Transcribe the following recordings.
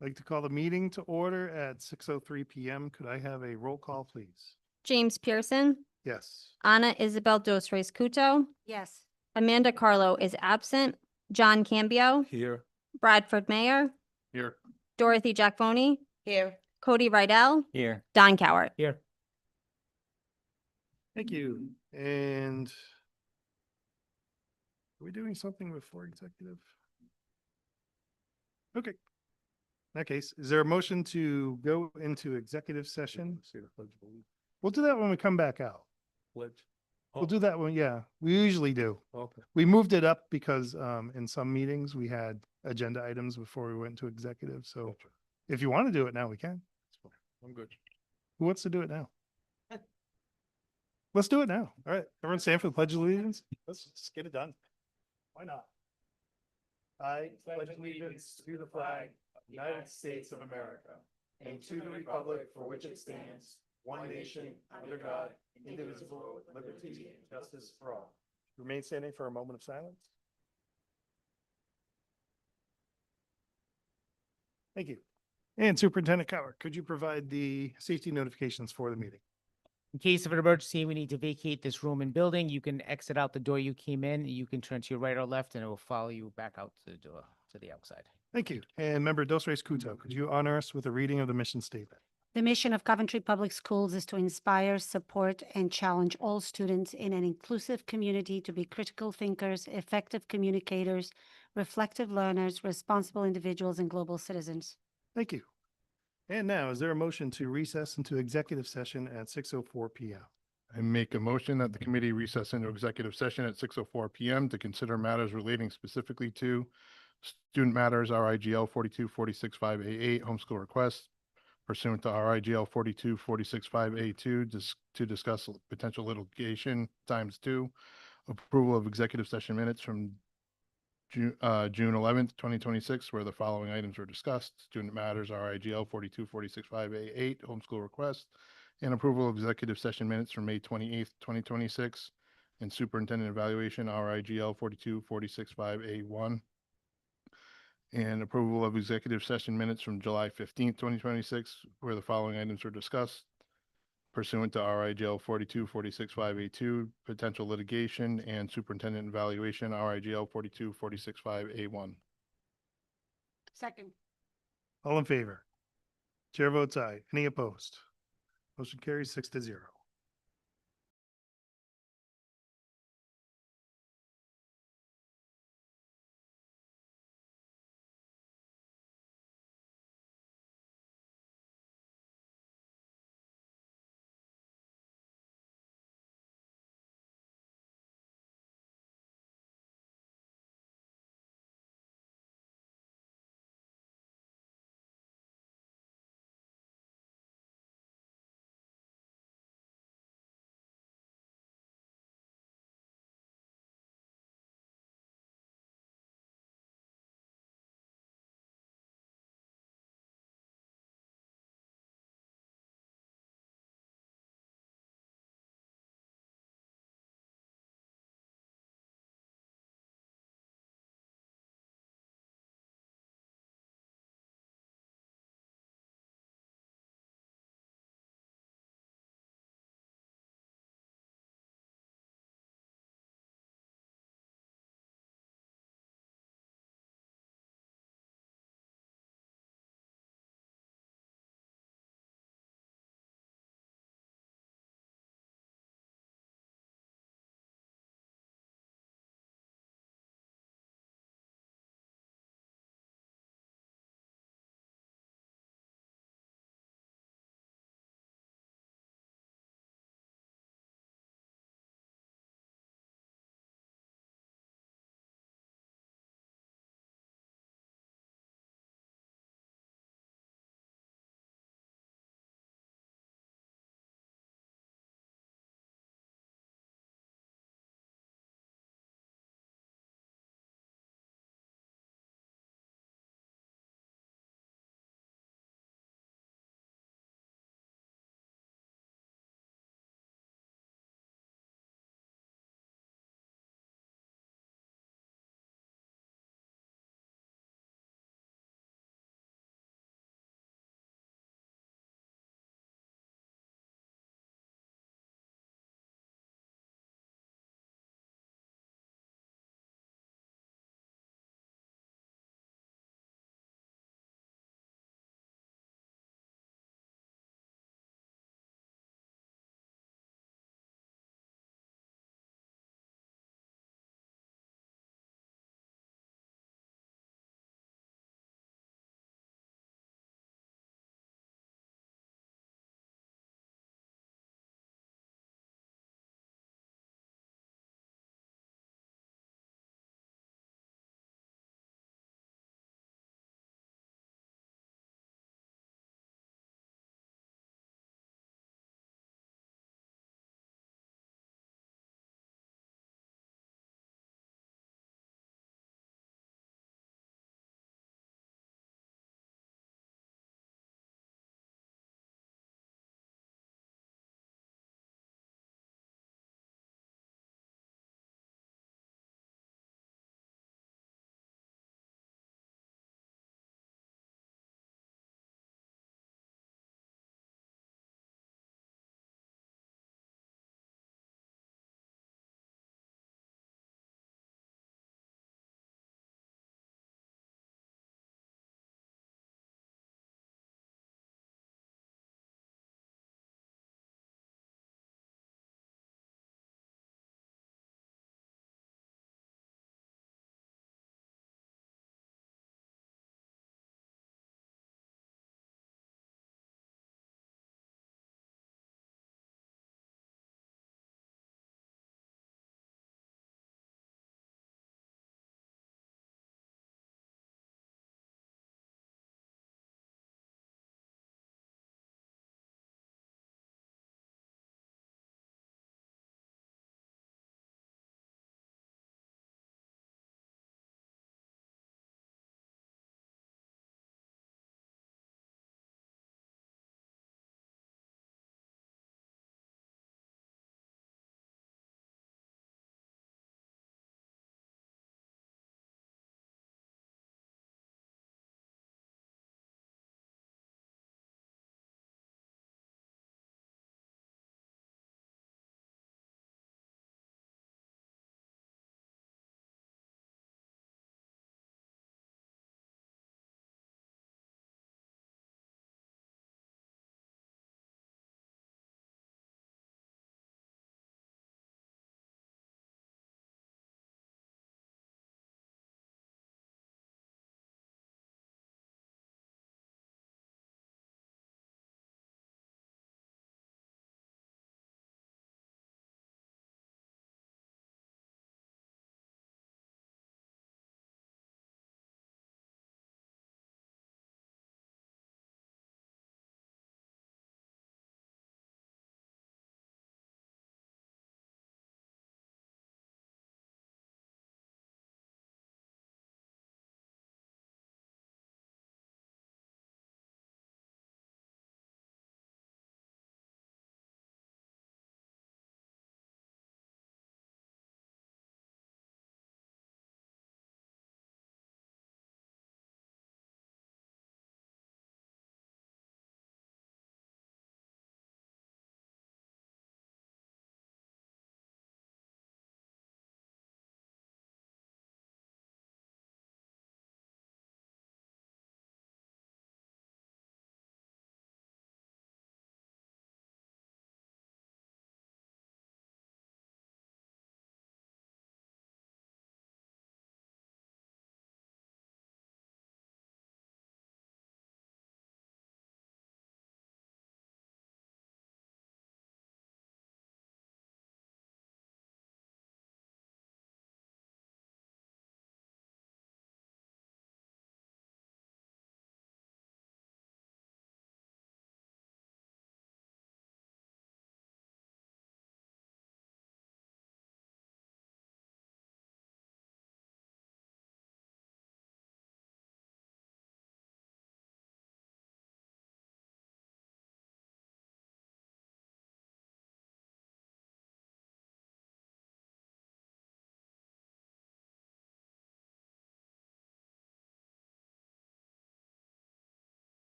I'd like to call the meeting to order at 6:03 PM. Could I have a roll call, please? James Pearson, Yes. Anna Isabel Dos Reis Cuto, Yes. Amanda Carlo is absent, John Cambio, Here. Bradford Mayer, Here. Dorothy Jackvoni, Here. Cody Rydell, Here. Don Cowart. Here. Thank you. And are we doing something before executive? Okay. In that case, is there a motion to go into executive session? We'll do that when we come back out. Pledge. We'll do that when, yeah, we usually do. Okay. We moved it up because in some meetings, we had agenda items before we went to executive. So if you want to do it now, we can. I'm good. Who wants to do it now? Let's do it now. All right. Everyone stand for the pledge of allegiance. Let's just get it done. Why not? I pledge allegiance to the flag of the United States of America and to the republic for which it stands, one nation, under God, indivisible, with liberty and justice for all. Remain standing for a moment of silence. Thank you. And Superintendent Cowart, could you provide the safety notifications for the meeting? In case of an emergency, we need to vacate this room and building. You can exit out the door you came in. You can turn to your right or left, and it will follow you back out to the door, to the outside. Thank you. And Member Dos Reis Cuto, could you honor us with a reading of the mission statement? The mission of Coventry Public Schools is to inspire, support, and challenge all students in an inclusive community to be critical thinkers, effective communicators, reflective learners, responsible individuals, and global citizens. Thank you. And now, is there a motion to recess into executive session at 6:04 PM? I make a motion that the committee recess into executive session at 6:04 PM to consider matters relating specifically to student matters, RIGL 42465A8, homeschool requests pursuant to RIGL 42465A2 to discuss potential litigation ×2, approval of executive session minutes from June 11th, 2026, where the following items were discussed: student matters, RIGL 42465A8, homeschool request, and approval of executive session minutes from May 28th, 2026, and superintendent evaluation, RIGL 42465A1, and approval of executive session minutes from July 15th, 2026, where the following items were discussed: pursuant to RIGL 42465A2, potential litigation, and superintendent evaluation, RIGL 42465A1. Second. All in favor? Chair votes aye. Any opposed? Motion carries 6-0.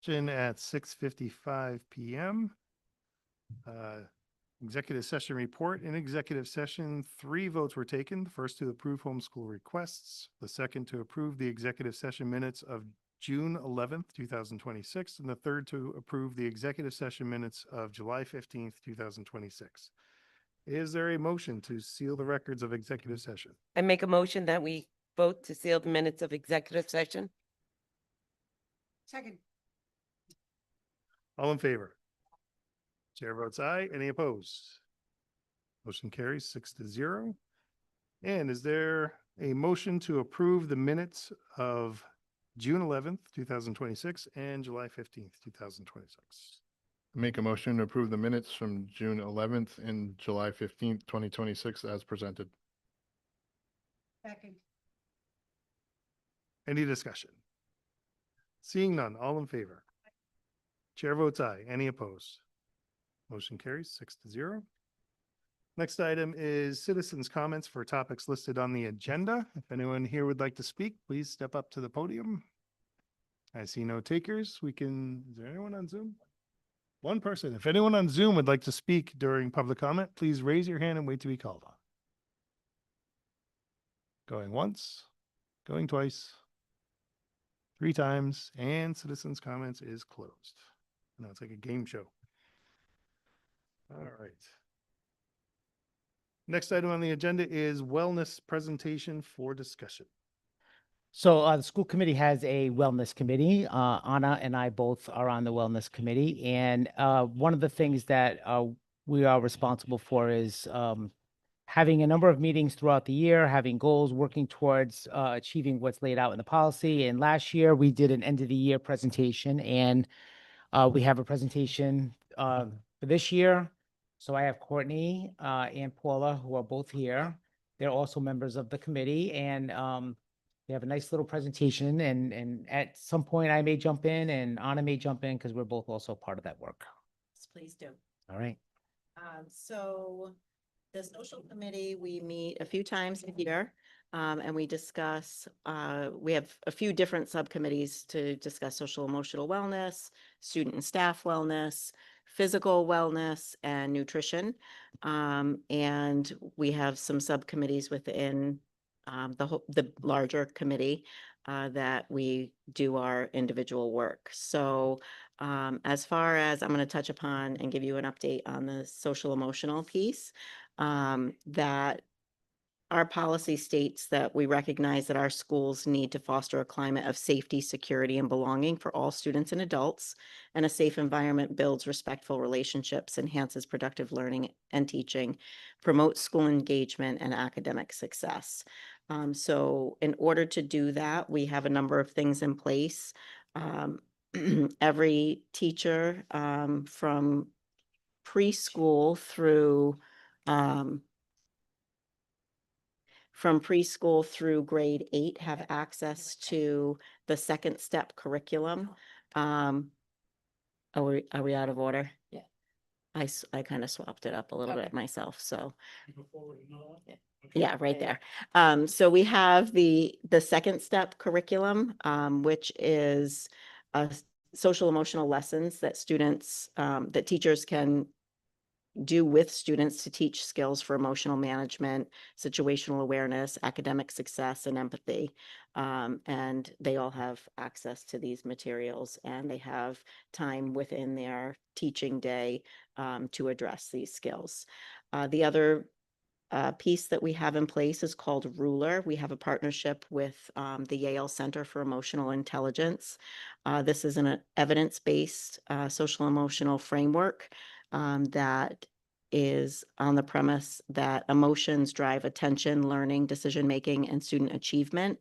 At 6:55 PM. Executive session report. In executive session, 3 votes were taken. The first to approve homeschool requests, the second to approve the executive session minutes of June 11th, 2026, and the third to approve the executive session minutes of July 15th, 2026. Is there a motion to seal the records of executive session? I make a motion that we vote to seal the minutes of executive session. Second. All in favor? Chair votes aye. Any opposed? Motion carries 6-0. And is there a motion to approve the minutes of June 11th, 2026 and July 15th, 2026? Make a motion to approve the minutes from June 11th and July 15th, 2026 as presented. Second. Any discussion? Seeing none, all in favor? Chair votes aye. Any opposed? Motion carries 6-0. Next item is citizens' comments for topics listed on the agenda. If anyone here would like to speak, please step up to the podium. I see no takers. Is there anyone on Zoom? One person. If anyone on Zoom would like to speak during public comment, please raise your hand and wait to be called on. Going once, going twice, 3 times, and citizens' comments is closed. No, it's like a game show. All right. Next item on the agenda is wellness presentation for discussion. So the school committee has a wellness committee. Anna and I both are on the wellness committee. And one of the things that we are responsible for is having a number of meetings throughout the year, having goals, working towards achieving what's laid out in the policy. And last year we did an end of the year presentation, and we have a presentation for this year. So I have Courtney and Paula, who are both here. They're also members of the committee, and they have a nice little presentation. And at some point I may jump in and Anna may jump in because we're both also part of that work. Yes, please do. All right. So the social committee, we meet a few times a year. And we discuss, we have a few different subcommittees to discuss social emotional wellness, student and staff wellness, physical wellness, and nutrition. And we have some subcommittees within the larger committee that we do our individual work. So as far as I'm going to touch upon and give you an update on the social emotional piece, that our policy states that we recognize that our schools need to foster a climate of safety, security, and belonging for all students and adults. And a safe environment builds respectful relationships, enhances productive learning and teaching, promotes school engagement and academic success. So in order to do that, we have a number of things in place. Every teacher from preschool through grade 8 have access to the second step curriculum. Are we out of order? Yeah. I kind of swapped it up a little Okay. bit myself, so. Yeah, right there. So we have the second step curriculum, which is social emotional lessons that students, that teachers can do with students to teach skills for emotional management, situational awareness, academic success, and empathy. And they all have access to these materials, and they have time within their teaching day to address these skills. The other piece that we have in place is called Ruler. We have a partnership with the Yale Center for Emotional Intelligence. This is an evidence-based social emotional framework that is on the premise that emotions drive attention, learning, decision-making, and student achievement.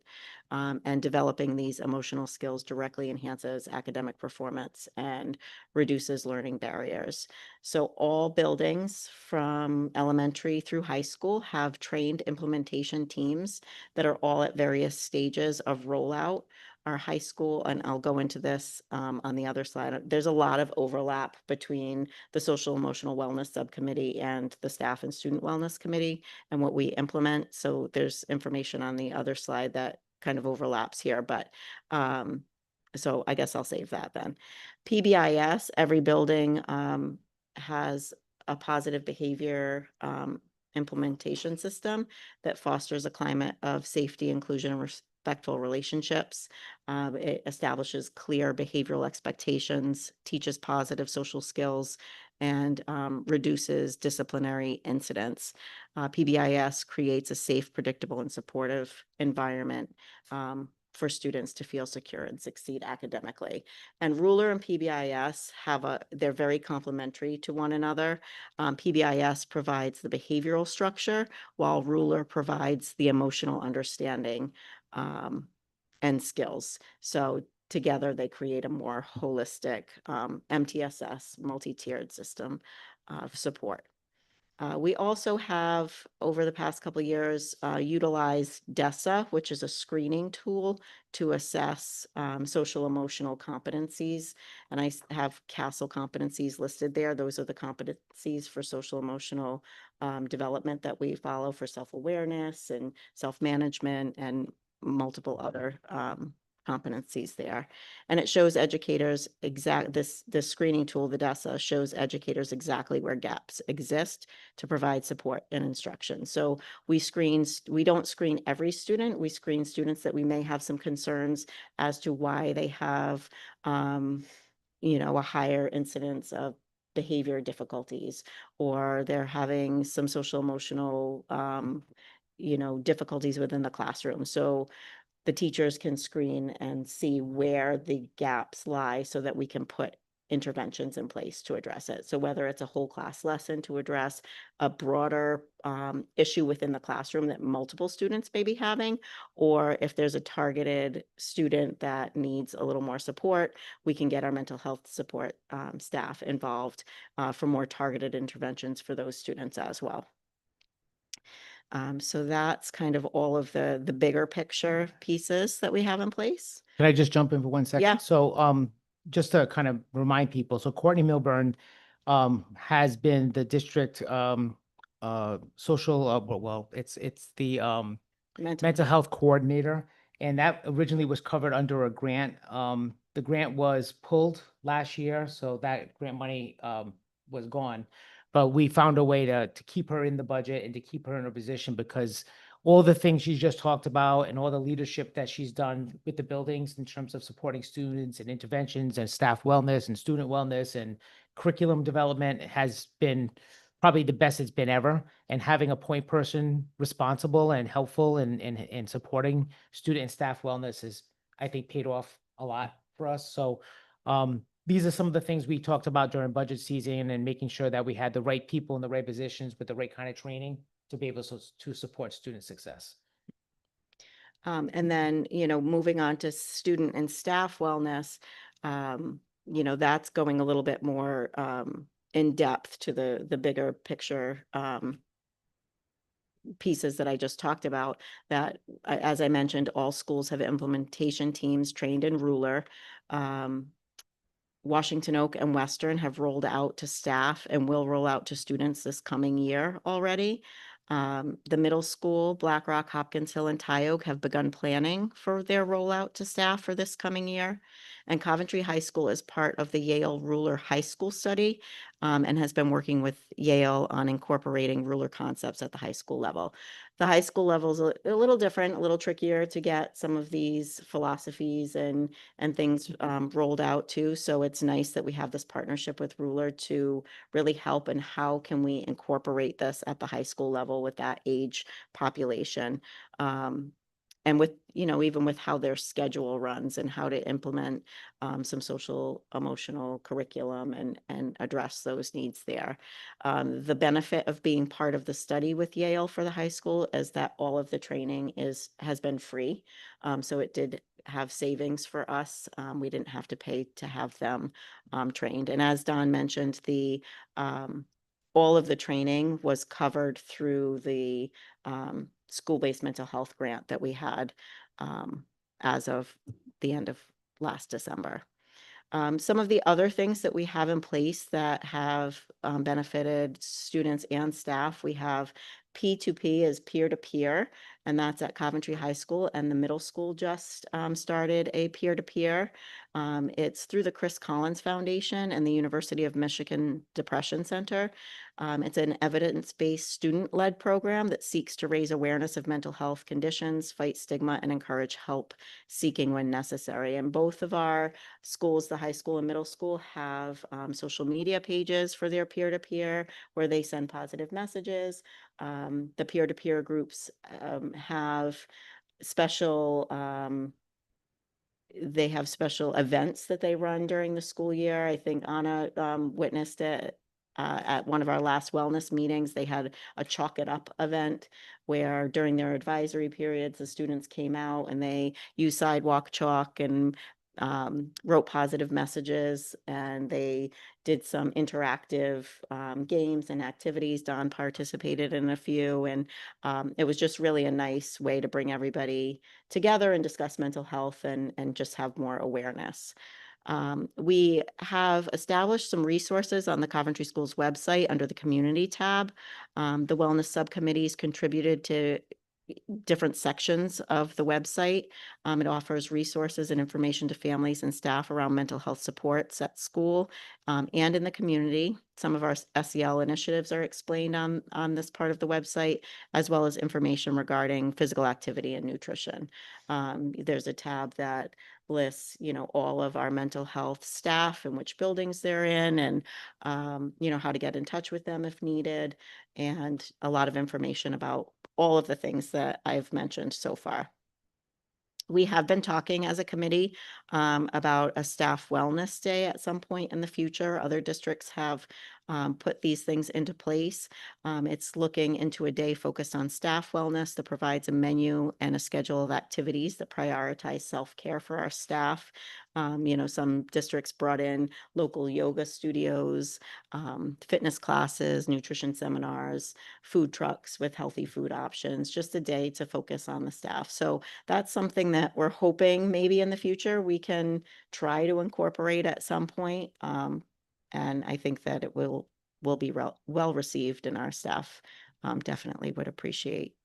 And developing these emotional skills directly enhances academic performance and reduces learning barriers. So all buildings from elementary through high school have trained implementation teams that are all at various stages of rollout. Our high school, and I'll go into this on the other slide, there's a lot of overlap between the social emotional wellness subcommittee and the staff and student wellness committee and what we implement. So there's information on the other slide that kind of overlaps here, but so I guess I'll save that then. PBIS, every building has a positive behavior implementation system that fosters a climate of safety, inclusion, and respectful relationships. It establishes clear behavioral expectations, teaches positive social skills, and reduces disciplinary incidents. PBIS creates a safe, predictable, and supportive environment for students to feel secure and succeed academically. And Ruler and PBIS they're very complementary to one another. PBIS provides the behavioral structure, while Ruler provides the emotional understanding and skills. So together they create a more holistic MTSS, multi-tiered system of support. We also have, over the past couple of years, utilized DESA, which is a screening tool to assess social emotional competencies. And I have CASEL competencies listed there. Those are the competencies for social emotional development that we follow for self-awareness and self-management and multiple other competencies there. And it shows educators this screening tool, the DESA, shows educators exactly where gaps exist to provide support and instruction. So we don't screen every student. We screen students that we may have some concerns as to why they have, a higher incidence of behavior difficulties, or they're having some social emotional, difficulties within the classroom. So the teachers can screen and see where the gaps lie so that we can put interventions in place to address it. So whether it's a whole class lesson to address a broader issue within the classroom that multiple students may be having, or if there's a targeted student that needs a little more support, we can get our mental health support staff involved for more targeted interventions for those students as well. So that's kind of all of the bigger picture pieces that we have in place. Can I just jump in for 1 second? Yeah. So, just to kind of remind people, so Courtney Milburn, has been the district, social, it's the, mental health coordinator. And that originally was covered under a grant. The grant was pulled last year, so that grant money, was gone. But we found a way to keep her in the budget and to keep her in her position, because all the things she's just talked about and all the leadership that she's done with the buildings in terms of supporting students and interventions and staff wellness and student wellness and curriculum development has been probably the best it's been ever. And having a point person responsible and helpful and supporting student and staff wellness is, I think, paid off a lot for us. So these are some of the things we talked about during budget season, and making sure that we had the right people in the right positions with the right kind of training to be able to support student success. And then, moving on to student and staff wellness, that's going a little bit more in depth to the bigger picture pieces that I just talked about. That, as I mentioned, all schools have implementation teams trained in Ruler. Washington Oak and Western have rolled out to staff and will roll out to students this coming year already. The middle school, Black Rock, Hopkins Hill, and Tioga have begun planning for their rollout to staff for this coming year. And Coventry High School is part of the Yale Ruler High School study and has been working with Yale on incorporating Ruler concepts at the high school level. The high school level is a little different, a little trickier to get some of these philosophies and things rolled out too. So it's nice that we have this partnership with Ruler to really help, and how can we incorporate this at the high school level with that age population. And with, even with how their schedule runs and how to implement some social emotional curriculum and address those needs there. The benefit of being part of the study with Yale for the high school is that all of the training has been free. So it did have savings for us. We didn't have to pay to have them trained. And as Don mentioned, all of the training was covered through the school-based mental health grant that we had as of the end of last December. Some of the other things that we have in place that have benefited students and staff, we have P2P as peer-to-peer. and that's at Coventry High School, and the middle school just started a peer-to-peer. It's through the Chris Collins Foundation and the University of Michigan Depression Center. It's an evidence-based student-led program that seeks to raise awareness of mental health conditions, fight stigma, and encourage help seeking when necessary. And both of our schools, the high school and middle school, have social media pages for their peer-to-peer where they send positive messages. The peer-to-peer groups have special they have special events that they run during the school year. I think Anna witnessed it at one of our last wellness meetings. They had a Chalk It Up event where during their advisory periods, the students came out and they used sidewalk chalk and wrote positive messages, and they did some interactive games and activities. Don participated in a few, and it was just really a nice way to bring everybody together and discuss mental health and just have more awareness. We have established some resources on the Coventry Schools website under the community tab. The wellness subcommittees contributed to different sections of the website. It offers resources and information to families and staff around mental health supports at school and in the community. Some of our SEL initiatives are explained on this part of the website, as well as information regarding physical activity and nutrition. There's a tab that lists, all of our mental health staff and which buildings they're in, and, how to get in touch with them if needed, and a lot of information about all of the things that I've mentioned so far. We have been talking as a committee about a staff wellness day at some point in the future. Other districts have put these things into place. It's looking into a day focused on staff wellness that provides a menu and a schedule of activities that prioritize self-care for our staff. Some districts brought in local yoga studios, fitness classes, nutrition seminars, food trucks with healthy food options, just a day to focus on the staff. So that's something that we're hoping maybe in the future we can try to incorporate at some point. And I think that it will be well received, and our staff definitely would appreciate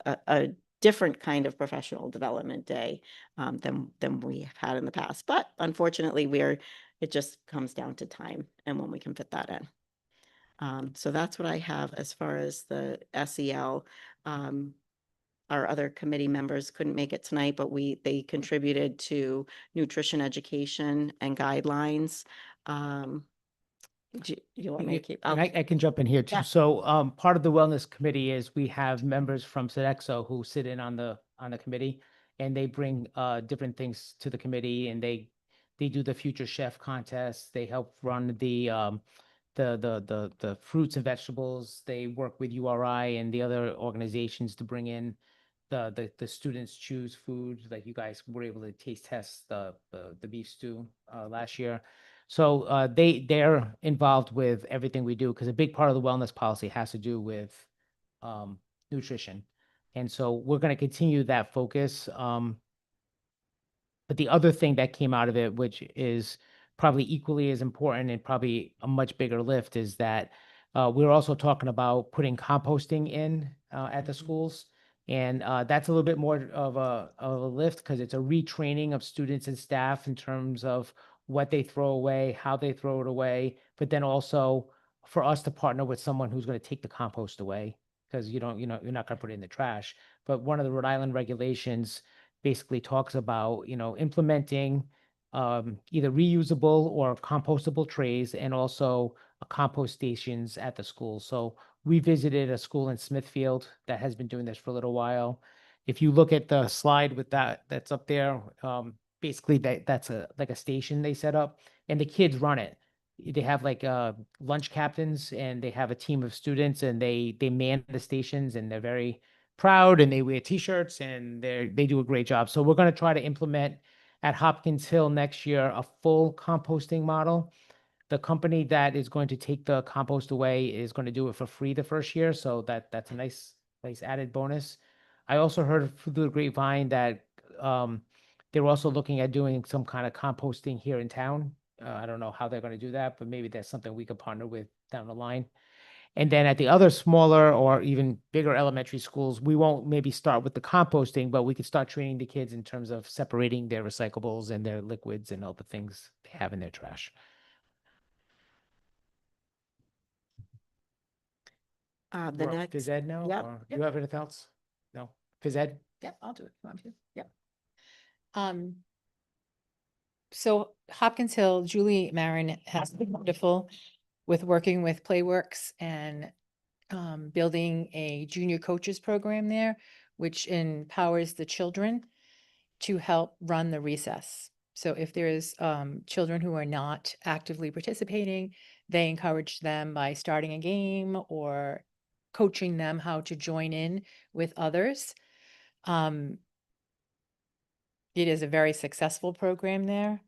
a different kind of professional development day than we have had in the past. But unfortunately, it just comes down to time and when we can fit that in. So that's what I have as far as the SEL. Our other committee members couldn't make it tonight, but they contributed to nutrition education and guidelines. Do you want me to keep? And I can jump in here too. Yeah. So part of the wellness committee is we have members from Sodexo who sit in on the committee, and they bring different things to the committee, and they do the future chef contest. They help run the fruits and vegetables. They work with URI and the other organizations to bring in the students choose food. Like you guys were able to taste test the beef stew last year. So they're involved with everything we do, because a big part of the wellness policy has to do with nutrition. And so we're going to continue that focus. But the other thing that came out of it, which is probably equally as important and probably a much bigger lift, is that we're also talking about putting composting in at the schools. And that's a little bit more of a lift, because it's a retraining of students and staff in terms of what they throw away, how they throw it away, but then also for us to partner with someone who's going to take the compost away, because you're not going to put it in the trash. But one of the Rhode Island regulations basically talks about, implementing either reusable or compostable trays, and also compost stations at the school. So we visited a school in Smithfield that has been doing this for a little while. If you look at the slide with that's up there, basically that's like a station they set up, and the kids run it. They have like lunch captains, and they have a team of students, and they man the stations, and they're very proud, and they wear t-shirts, and they do a great job. So we're going to try to implement at Hopkins Hill next year a full composting model. The company that is going to take the compost away is going to do it for free the first year. So that's a nice added bonus. I also heard through the grapevine that they're also looking at doing some kind of composting here in town. I don't know how they're going to do that, but maybe that's something we could partner with down the line. And then at the other smaller or even bigger elementary schools, we won't maybe start with the composting, but we could start training the kids in terms of separating their recyclables and their liquids and all the things they have in their trash. The We're on next, Phys ed now? yep, Or do you have anything else? No? Phys ed? Yep, I'll do it if you want me to. Yep. So Hopkins Hill, Julie Marin has been wonderful with working with Playworks and building a junior coaches program there, which empowers the children to help run the recess. So if there's children who are not actively participating, they encourage them by starting a game or coaching them how to join in with others. It is a very successful program there.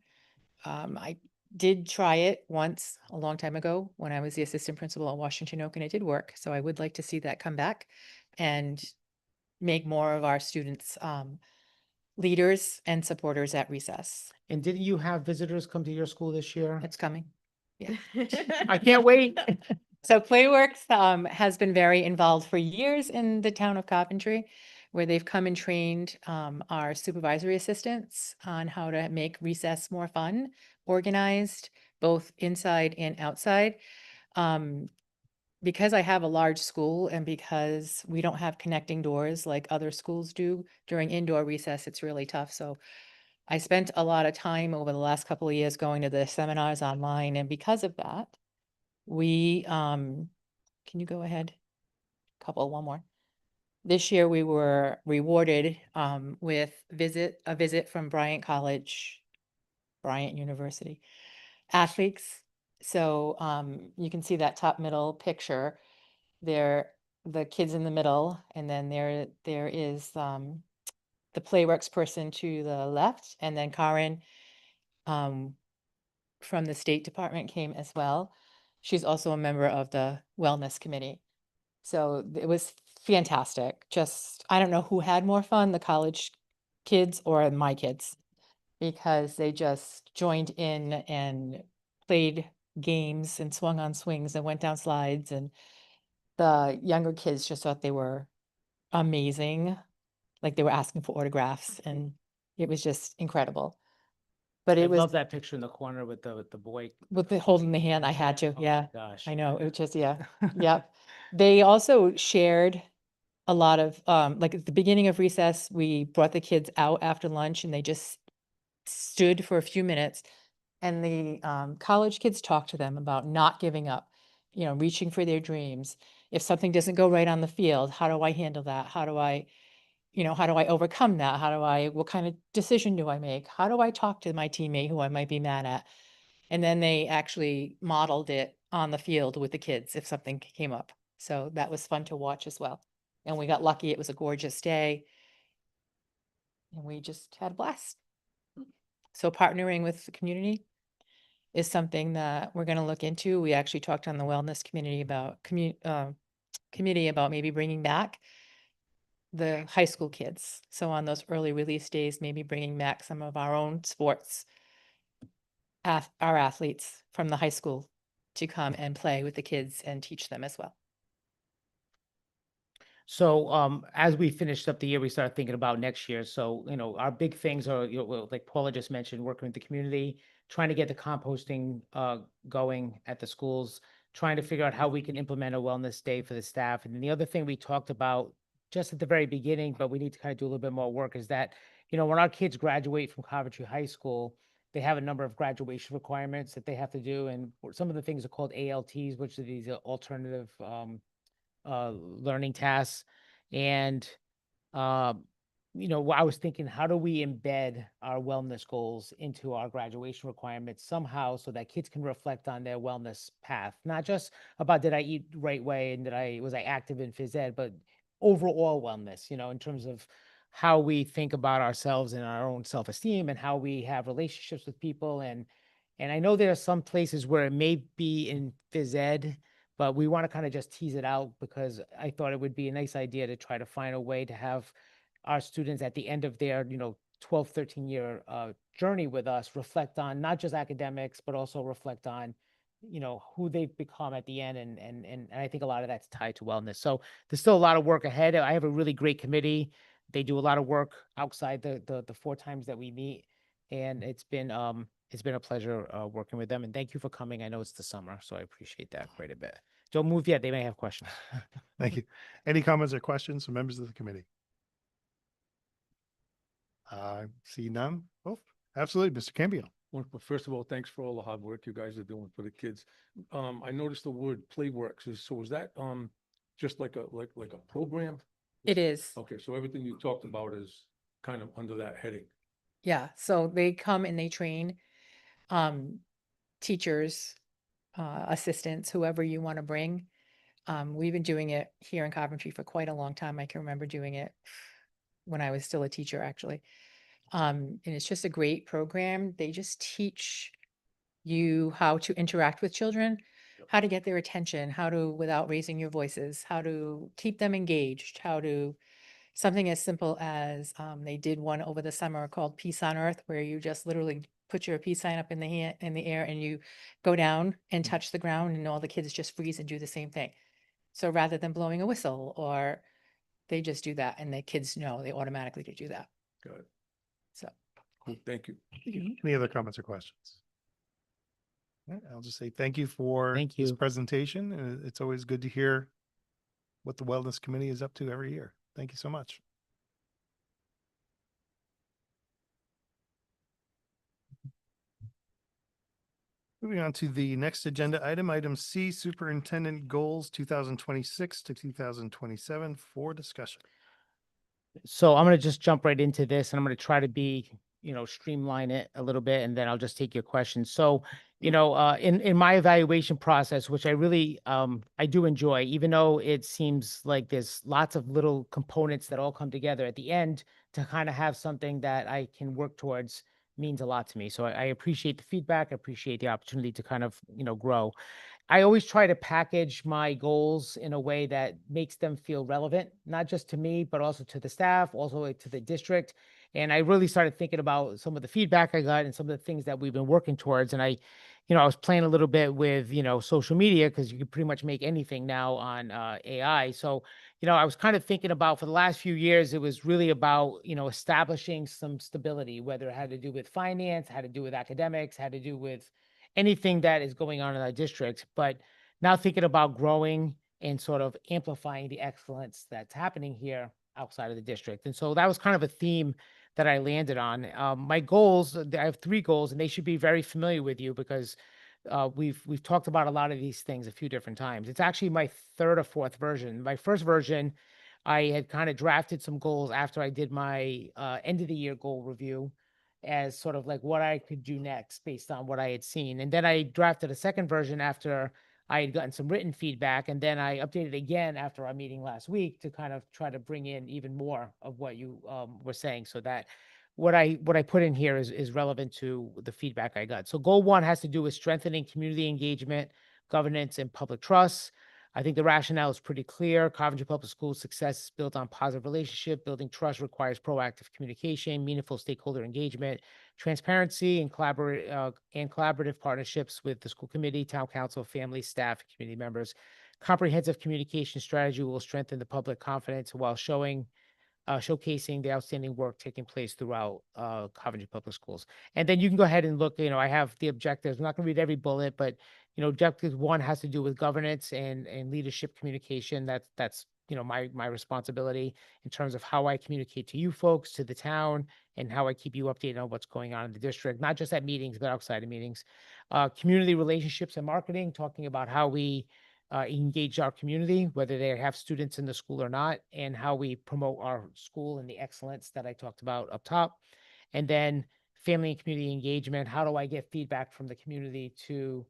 I did try it once a long time ago when I was the assistant principal at Washington Oak, and it did work. So I would like to see that come back and make more of our students leaders and supporters at recess. And didn't you have visitors come to your school this year? It's coming. Yeah. I can't wait. So Playworks has been very involved for years in the town of Coventry, where they've come and trained our supervisory assistants on how to make recess more fun, organized, both inside and outside. Because I have a large school and because we don't have connecting doors like other schools do during indoor recess, it's really tough. So I spent a lot of time over the last couple of years going to the seminars online, and because of that, we, can you go ahead? One more. This year, we were rewarded with a visit from Bryant College, Bryant University athletes. So you can see that top middle picture. There, the kids in the middle, and then there is the Playworks person to the left, and then Karen from the State Department came as well. She's also a member of the Wellness Committee. So it was fantastic. Just, I don't know who had more fun, the college kids or my kids, because they just joined in and played games and swung on swings and went down slides. And the younger kids just thought they were amazing. Like they were asking for autographs, and it was just incredible. But I it was love that picture in the corner with the boy. with the holding the hand. I had to, Oh my yeah. Gosh. I know, it was just, yeah, yeah. They also shared a lot of, like at the beginning of recess, we brought the kids out after lunch and they just stood for a few minutes. And the college kids talked to them about not giving up, reaching for their dreams. If something doesn't go right on the field, how do I handle that? How do I overcome that? What kind of decision do I make? How do I talk to my teammate who I might be mad at? And then they actually modeled it on the field with the kids if something came up. So that was fun to watch as well. And we got lucky. It was a gorgeous day. And we just had a blast. So partnering with the community is something that we're going to look into. We actually talked on the wellness community about committee about maybe bringing back the high school kids. So on those early release days, maybe bringing back some of our own sports, our athletes from the high school to come and play with the kids and teach them as well. So as we finished up the year, we started thinking about next year. So, our big things are, like Paula just mentioned, working with the community, trying to get the composting going at the schools, trying to figure out how we can implement a wellness day for the staff. And then the other thing we talked about just at the very beginning, but we need to kind of do a little bit more work, is that, when our kids graduate from Coventry High School, they have a number of graduation requirements that they have to do. And some of the things are called ALTs, which are these alternative learning tasks. And, I was thinking, how do we embed our wellness goals into our graduation requirements somehow so that kids can reflect on their wellness path? Not just about did I eat the right way and was I active in phys ed, but overall wellness, in terms of how we think about ourselves and our own self-esteem and how we have relationships with people. And I know there are some places where it may be in phys ed, but we want to kind of just tease it out because I thought it would be a nice idea to try to find a way to have our students at the end of their, 12, 13-year journey with us reflect on not just academics, but also reflect on you know, who they've become at the end. And I think a lot of that's tied to wellness. So there's still a lot of work ahead. I have a really great committee. They do a lot of work outside the 4 times that we meet. And it's been a pleasure working with them. And thank you for coming. I know it's the summer, so I appreciate that quite a bit. Don't move yet. They may have questions. Thank you. Any comments or questions from members of the committee? I see none. Oh, absolutely. Mr. Cambio. Well, first of all, thanks for all the hard work you guys are doing for the kids. I noticed the word Playworks. So is that, just like a program? It is. Okay, so everything you talked about is kind of under that heading. Yeah, so they come and they train teachers, assistants, whoever you want to bring. We've been doing it here in Coventry for quite a long time. I can remember doing it when I was still a teacher, actually. And it's just a great program. They just teach you how to interact with children, how to get their attention, how to, without raising your voices, how to keep them engaged, how to, something as simple as they did one over the summer called Peace on Earth, where you just literally put your peace sign up in the air and you go down and touch the ground and all the kids just freeze and do the same thing. So rather than blowing a whistle, or they just do that and the kids know they automatically do that. Got it. So. Cool, thank you. Any other comments or questions? All right, I'll just say thank you for Thank this you. presentation. It's always good to hear what the Wellness Committee is up to every year. Thank you so much. Moving on to the next agenda item, item C, Superintendent Goals 2026 to 2027 for discussion. So I'm going to just jump right into this and I'm going to try to be, you know, streamline it a little bit and then I'll just take your questions. So, you know, in my evaluation process, which I really, I do enjoy, even though it seems like there's lots of little components that all come together at the end to kind of have something that I can work towards means a lot to me. So I appreciate the feedback. I appreciate the opportunity to kind of, you know, grow. I always try to package my goals in a way that makes them feel relevant, not just to me, but also to the staff, also to the district. And I really started thinking about some of the feedback I got and some of the things that we've been working towards. And I was playing a little bit with, social media because you can pretty much make anything now on AI. So, I was kind of thinking about for the last few years, it was really about, establishing some stability, whether it had to do with finance, had to do with academics, had to do with anything that is going on in our district. But now thinking about growing and sort of amplifying the excellence that's happening here outside of the district. And so that was kind of a theme that I landed on. My goals, I have 3 goals, and they should be very familiar with you because we've talked about a lot of these things a few different times. It's actually my 3rd or 4th version. My first version, I had kind of drafted some goals after I did my end of the year goal review as sort of like what I could do next based on what I had seen. And then I drafted a second version after I had gotten some written feedback, and then I updated again after our meeting last week to kind of try to bring in even more of what you were saying, so that what I put in here is relevant to the feedback I got. So goal 1 has to do with strengthening community engagement, governance, and public trust. I think the rationale is pretty clear. Coventry Public Schools' success is built on positive relationship. Building trust requires proactive communication, meaningful stakeholder engagement, transparency, and collaborative partnerships with the school committee, town council, family, staff, and community members. Comprehensive communication strategy will strengthen the public confidence while showcasing the outstanding work taking place throughout Coventry Public Schools. And then you can go ahead and look, I have the objectives. I'm not going to read every bullet, but objective 1 has to do with governance and leadership communication. That's my responsibility in terms of how I communicate to you folks, to the town, and how I keep you updated on what's going on in the district, not just at meetings, but outside of meetings. Community relationships and marketing, talking about how we engage our community, whether they have students in the school or not, and how we promote our school and the excellence that I talked about up top. And then family and community engagement, how do I get feedback from the community to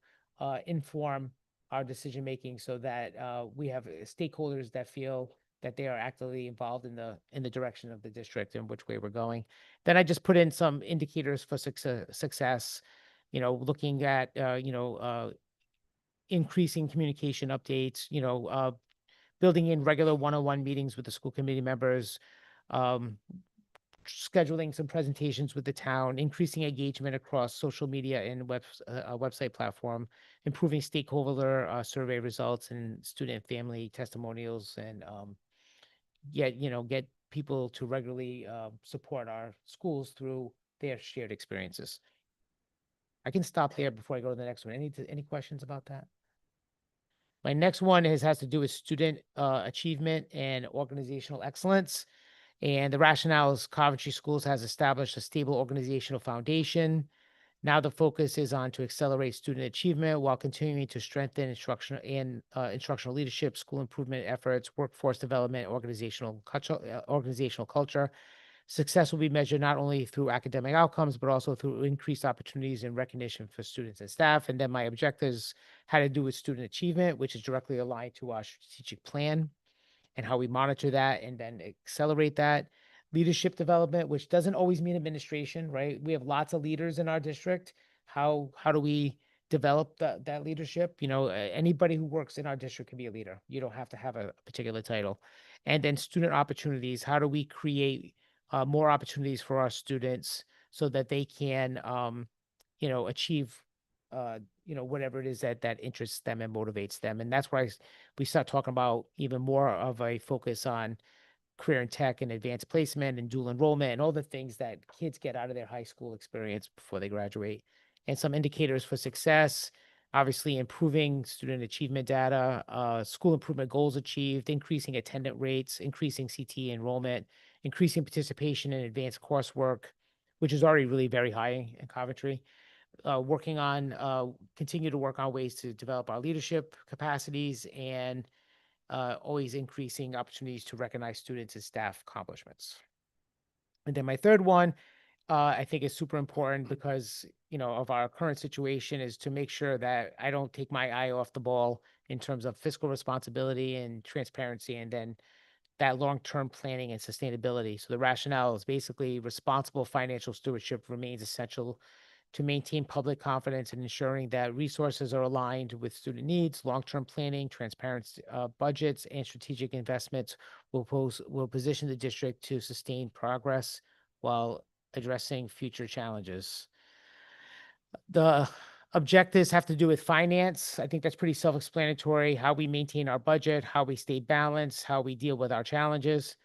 inform our decision making so that we have stakeholders that feel that they are actively involved in the direction of the district and which way we're going. Then I just put in some indicators for success, looking at increasing communication updates, building in regular one-on-one meetings with the school committee members, scheduling some presentations with the town, increasing engagement across social media and website platform, improving stakeholder survey results and student family testimonials, and get people to regularly support our schools through their shared experiences. I can stop there before I go to the next one. Any questions about that? My next one has to do with student achievement and organizational excellence. And the rationale is Coventry Schools has established a stable organizational foundation. Now the focus is on to accelerate student achievement while continuing to strengthen instructional leadership, school improvement efforts, workforce development, organizational culture. Success will be measured not only through academic outcomes, but also through increased opportunities and recognition for students and staff. And then my objectives had to do with student achievement, which is directly aligned to our strategic plan and how we monitor that and then accelerate that. Leadership development, which doesn't always mean administration, right? We have lots of leaders in our district. How do we develop that leadership? Anybody who works in our district can be a leader. You don't have to have a particular title. And then student opportunities. How do we create more opportunities for our students so that they can, achieve, whatever it is that interests them and motivates them. And that's why we start talking about even more of a focus on career and tech and advanced placement and dual enrollment and all the things that kids get out of their high school experience before they graduate. And some indicators for success, obviously improving student achievement data, school improvement goals achieved, increasing attendance rates, increasing CTE enrollment, increasing participation in advanced coursework, which is already really very high in Coventry. Continue to work on ways to develop our leadership capacities and always increasing opportunities to recognize students and staff accomplishments. And then my third one, I think is super important because, of our current situation, is to make sure that I don't take my eye off the ball in terms of fiscal responsibility and transparency, and then that long-term planning and sustainability. So the rationale is basically responsible financial stewardship remains essential to maintain public confidence in ensuring that resources are aligned with student needs. Long-term planning, transparent budgets, and strategic investments will position the district to sustain progress while addressing future challenges. The objectives have to do with finance. I think that's pretty self-explanatory. How we maintain our budget, how we stay balanced, how we deal with our challenges.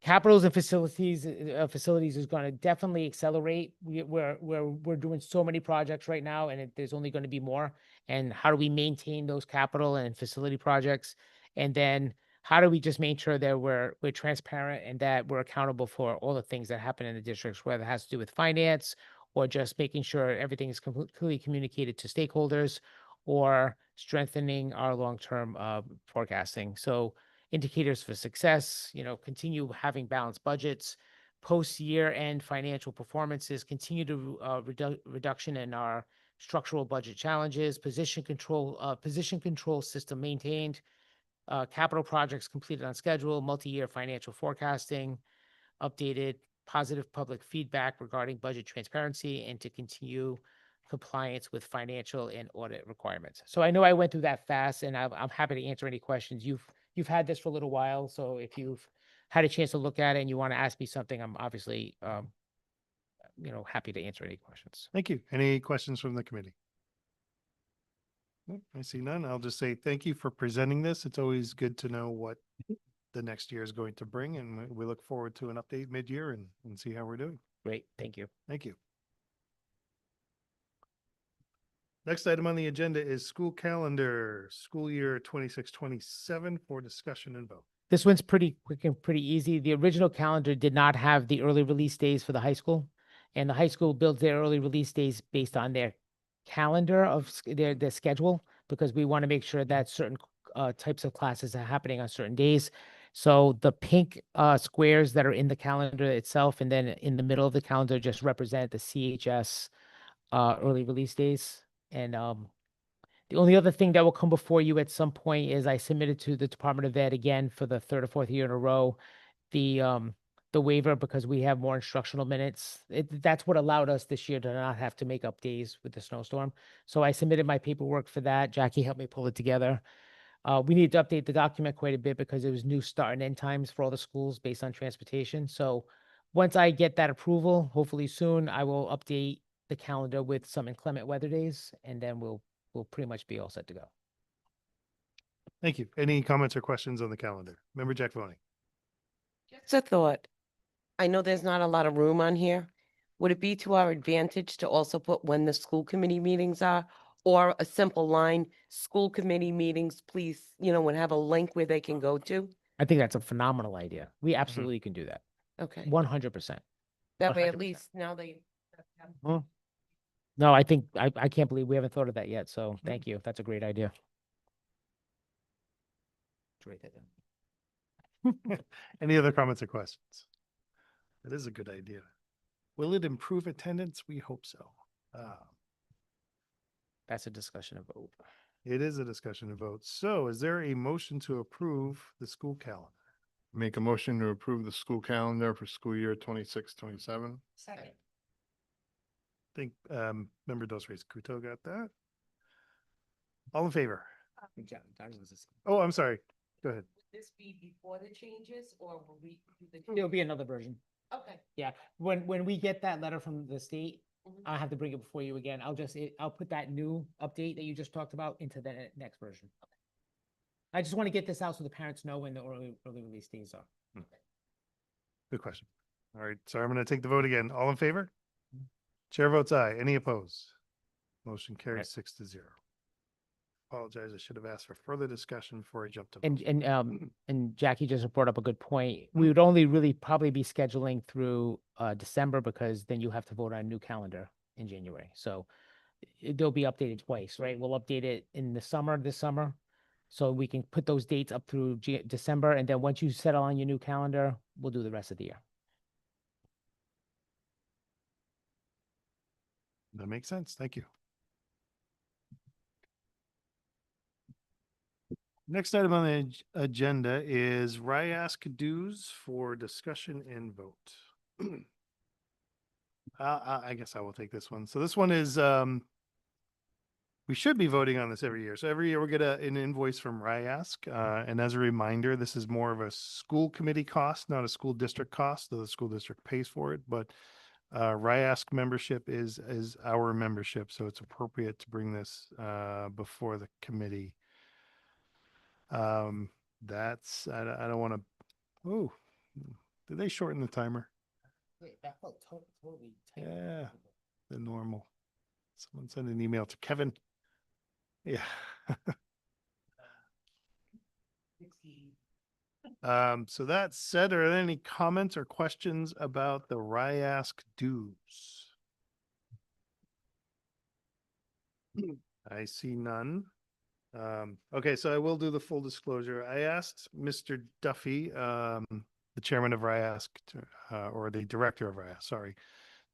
Capitals and facilities is going to definitely accelerate. We're doing so many projects right now, and there's only going to be more. And how do we maintain those capital and facility projects? And then how do we just make sure that we're transparent and that we're accountable for all the things that happen in the districts, whether it has to do with finance or just making sure everything is completely communicated to stakeholders, or strengthening our long-term forecasting. So indicators for success, continue having balanced budgets, post-year-end financial performances, continue to reduction in our structural budget challenges, position control system maintained, capital projects completed on schedule, multi-year financial forecasting, updated positive public feedback regarding budget transparency, and to continue compliance with financial and audit requirements. So I know I went through that fast, and I'm happy to answer any questions. You've had this for a little while, so if you've had a chance to look at it and you want to ask me something, I'm obviously, happy to answer any questions. Thank you. Any questions from the committee? Nope, I see none. I'll just say thank you for presenting this. It's always good to know what the next year is going to bring, and we look forward to an update mid-year and see how we're doing. Great, thank you. Thank you. Next item on the agenda is school calendar, school year 26-27 for discussion and vote. This one's pretty quick and pretty easy. The original calendar did not have the early release days for the high school, and the high school builds their early release days based on their calendar of their schedule, because we want to make sure that certain types of classes are happening on certain days. So the pink squares that are in the calendar itself, and then in the middle of the calendar, just represent the CHS early release days. And the only other thing that will come before you at some point is I submitted to the Department of Ed again for the third or fourth year in a row the waiver, because we have more instructional minutes. That's what allowed us this year to not have to make up days with the snowstorm. So I submitted my paperwork for that. Jackie helped me pull it together. We need to update the document quite a bit because it was new start and end times for all the schools based on transportation. So once I get that approval, hopefully soon, I will update the calendar with some inclement weather days, and then we'll pretty much be all set to go. Thank you. Any comments or questions on the calendar? Member Jack Voney. Just a thought. I know there's not a lot of room on here. Would it be to our advantage to also put when the school committee meetings are? Or a simple line, school committee meetings, please, and have a link where they can go to? I think that's a phenomenal idea. We absolutely can do that. Okay, 100%. that way 100%. at least now they. No, I think, I can't believe we haven't thought of that yet. So thank you. That's a great idea. Write that down. Any other comments or questions? That is a good idea. Will it improve attendance? We hope so. That's a discussion of vote. It is a discussion of votes. So is there a motion to approve the school calendar? Make a motion to approve the school calendar for school year 26-27. Second. I think member Dos Reis Kuto got that. All in favor? Oh, I'm sorry. Go ahead. This be before the changes or will we? There'll be another version. Okay. Yeah, when we get that letter from the state, Mhm. I'll have to bring it before you again. I'll put that new update that you just talked about into the next version. I just want to get this out so the parents know when the early release days are. Good question. All right, so I'm going to take the vote again. All in favor? Chair votes aye. Any opposed? Motion carries 6-0. Apologize. I should have asked for further discussion before I jumped to vote. And Jackie just brought up a good point. We would only really probably be scheduling through December, because then you have to vote on a new calendar in January. So they'll be updated twice, right? We'll update it in the summer, this summer, so we can put those dates up through December. And then once you settle on your new calendar, we'll do the rest of the year. That makes sense. Thank you. Next item on the agenda is RIASC dues for discussion and vote. I guess I will take this one. So this one is, we should be voting on this every year. So every year we'll get an invoice from RIASC. And as a reminder, this is more of a school committee cost, not a school district cost, though the school district pays for it. But RIASC membership is our membership. So it's appropriate to bring this before the committee. That's, I don't want to, oh, did they shorten the timer? That felt totally tight. Yeah, the normal. Someone send an email to Kevin. Yeah. So that said, are there any comments or questions about the RIASC dues? I see none. Okay, so I will do the full disclosure. I asked Mr. Duffy, the chairman of RIASC, or the director of RIASC, sorry,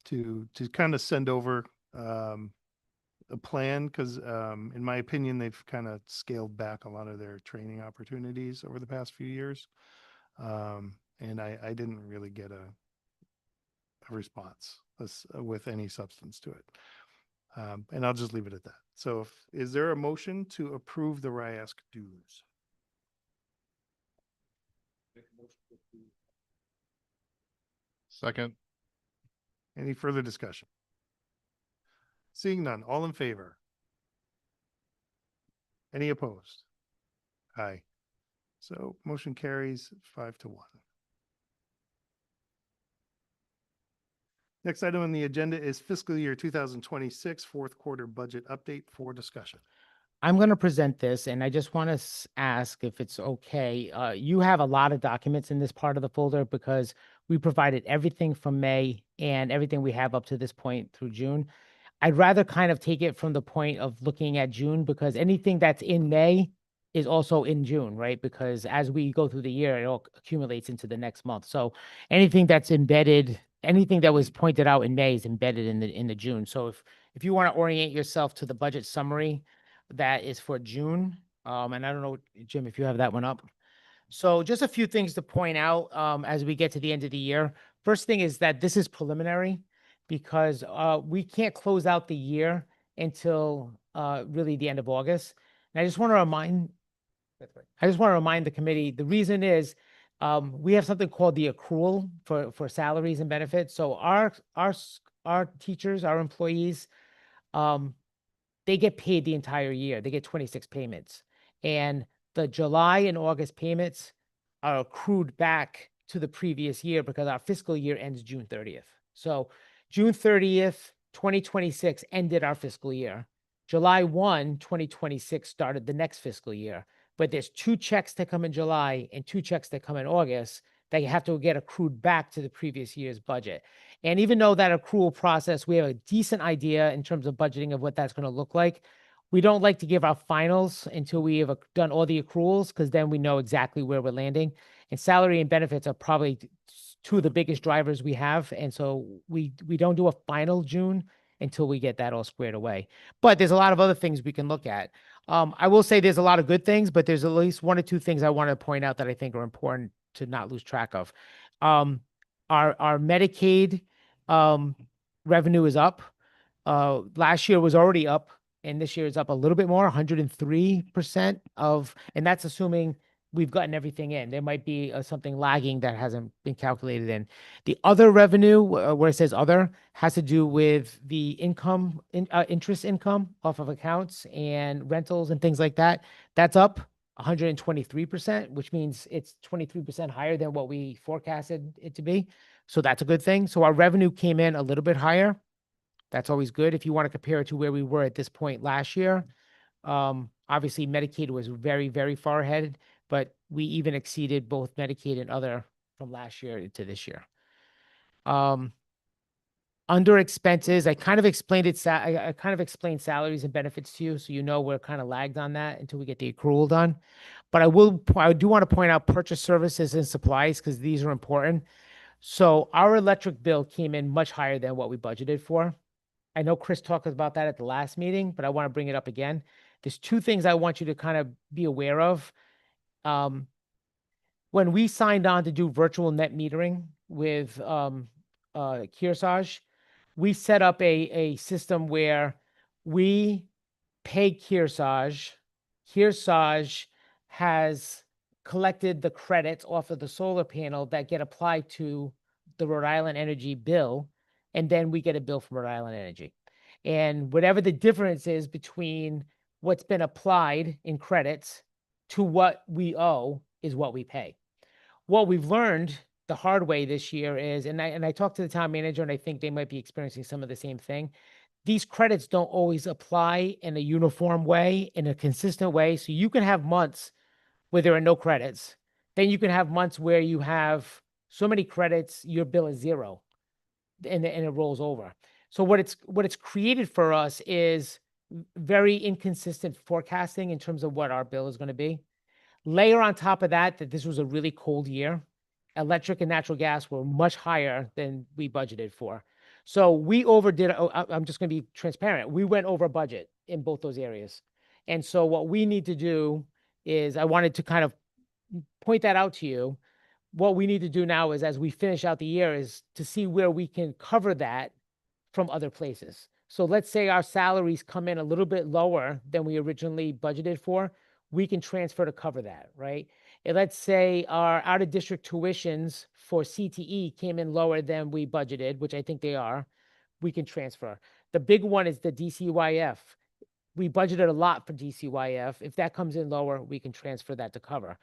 to kind of send over a plan, because in my opinion, they've kind of scaled back a lot of their training opportunities over the past few years. And I didn't really get a response with any substance to it. And I'll just leave it at that. So is there a motion to approve the RIASC dues? Second. Any further discussion? Seeing none, all in favor? Any opposed? Aye. So motion carries 5-1. Next item on the agenda is fiscal year 2026 fourth quarter budget update for discussion. I'm going to present this, and I just want to ask if it's okay. You have a lot of documents in this part of the folder, because we provided everything from May and everything we have up to this point through June. I'd rather kind of take it from the point of looking at June, because anything that's in May is also in June, right? Because as we go through the year, it all accumulates into the next month. So anything that's embedded, anything that was pointed out in May is embedded in the June. So if you want to orient yourself to the budget summary, that is for June. And I don't know, Jim, if you have that one up. So just a few things to point out as we get to the end of the year. First thing is that this is preliminary, because we can't close out the year until really the end of August. And I just want to remind the committee, the reason is We have something called the accrual for salaries and benefits. So our teachers, our employees, they get paid the entire year. They get 26 payments. And the July and August payments are accrued back to the previous year because our fiscal year ends June 30th. So June 30th, 2026 ended our fiscal year. July 1, 2026 started the next fiscal year. But there's 2 checks that come in July and 2 checks that come in August that you have to get accrued back to the previous year's budget. And even though that accrual process, we have a decent idea in terms of budgeting of what that's going to look like, we don't like to give our finals until we have done all the accruals, because then we know exactly where we're landing. And salary and benefits are probably 2 of the biggest drivers we have. And so we don't do a final June until we get that all squared away. But there's a lot of other things we can look at. I will say there's a lot of good things, but there's at least 1 or 2 things I want to point out that I think are important to not lose track of. Our Medicaid revenue is up. Last year was already up, and this year is up a little bit more, 103% and that's assuming we've gotten everything in. There might be something lagging that hasn't been calculated in. The other revenue, where it says other, has to do with the interest income off of accounts and rentals and things like that. That's up 123%, which means it's 23% higher than what we forecasted it to be. So that's a good thing. So our revenue came in a little bit higher. That's always good if you want to compare it to where we were at this point last year. Obviously, Medicaid was very, very far ahead, but we even exceeded both Medicaid and other from last year to this year. Under expenses, I kind of explained it. I kind of explained salaries and benefits to you, so you know we're kind of lagged on that until we get the accrual done. But I do want to point out purchase services and supplies, because these are important. So our electric bill came in much higher than what we budgeted for. I know Chris talked about that at the last meeting, but I want to bring it up again. There's 2 things I want you to kind of be aware of. When we signed on to do virtual net metering with Kearsarge, we set up a system where we pay Kearsarge. Kearsarge has collected the credits off of the solar panel that get applied to the Rhode Island Energy bill, and then we get a bill from Rhode Island Energy. And whatever the difference is between what's been applied in credits to what we owe is what we pay. What we've learned the hard way this year is, and I talked to the town manager, and I think they might be experiencing some of the same thing. These credits don't always apply in a uniform way, in a consistent way. So you can have months where there are no credits. Then you can have months where you have so many credits, your bill is 0, and it rolls over. So what it's created for us is very inconsistent forecasting in terms of what our bill is going to be. Layer on top of that this was a really cold year. Electric and natural gas were much higher than we budgeted for. So we overdid. I'm just going to be transparent. We went over budget in both those areas. And so what we need to do is, I wanted to kind of point that out to you. What we need to do now is, as we finish out the year, is to see where we can cover that from other places. So let's say our salaries come in a little bit lower than we originally budgeted for. We can transfer to cover that, right? And let's say our out-of-district tuitions for CTE came in lower than we budgeted, which I think they are. We can transfer. The big one is the DCYF. We budgeted a lot for DCYF. If that comes in lower, we can transfer that to cover.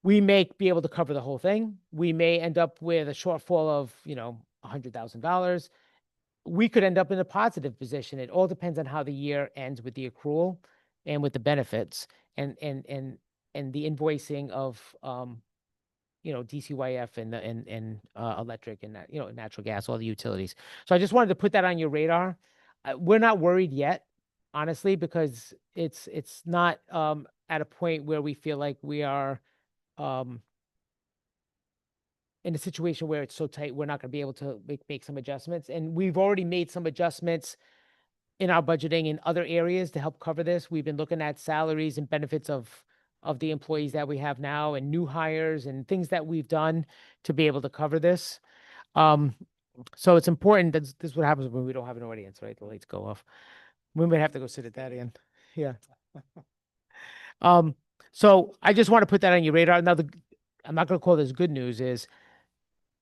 We may be able to cover the whole thing. We may end up with a shortfall of, $100,000. We could end up in a positive position. It all depends on how the year ends with the accrual and with the benefits and the invoicing of DCYF and electric and natural gas, all the utilities. So I just wanted to put that on your radar. We're not worried yet, honestly, because it's not at a point where we feel like we are in a situation where it's so tight we're not going to be able to make some adjustments. And we've already made some adjustments in our budgeting in other areas to help cover this. We've been looking at salaries and benefits of the employees that we have now, and new hires and things that we've done to be able to cover this. So it's important. This is what happens when we don't have an audience, right? The lights go off. We might have to go sit at that end. Yeah. So I just want to put that on your radar. Now, I'm not going to call this good news, is,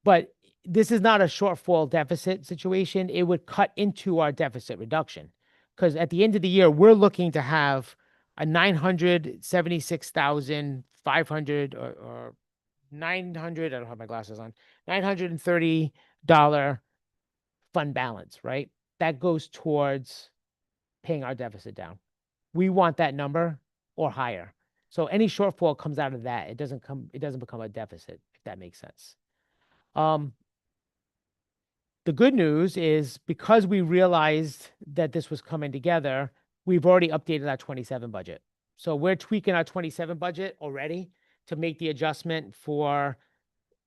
but this is not a shortfall deficit situation. It would cut into our deficit reduction. Because at the end of the year, we're looking to have a 976,500 or 900, I don't have my glasses on, $930 fund balance, right? That goes towards paying our deficit down. We want that number or higher. So any shortfall comes out of that. It doesn't become a deficit, if that makes sense. The good news is because we realized that this was coming together, we've already updated our 27 budget. So we're tweaking our 27 budget already to make the adjustment for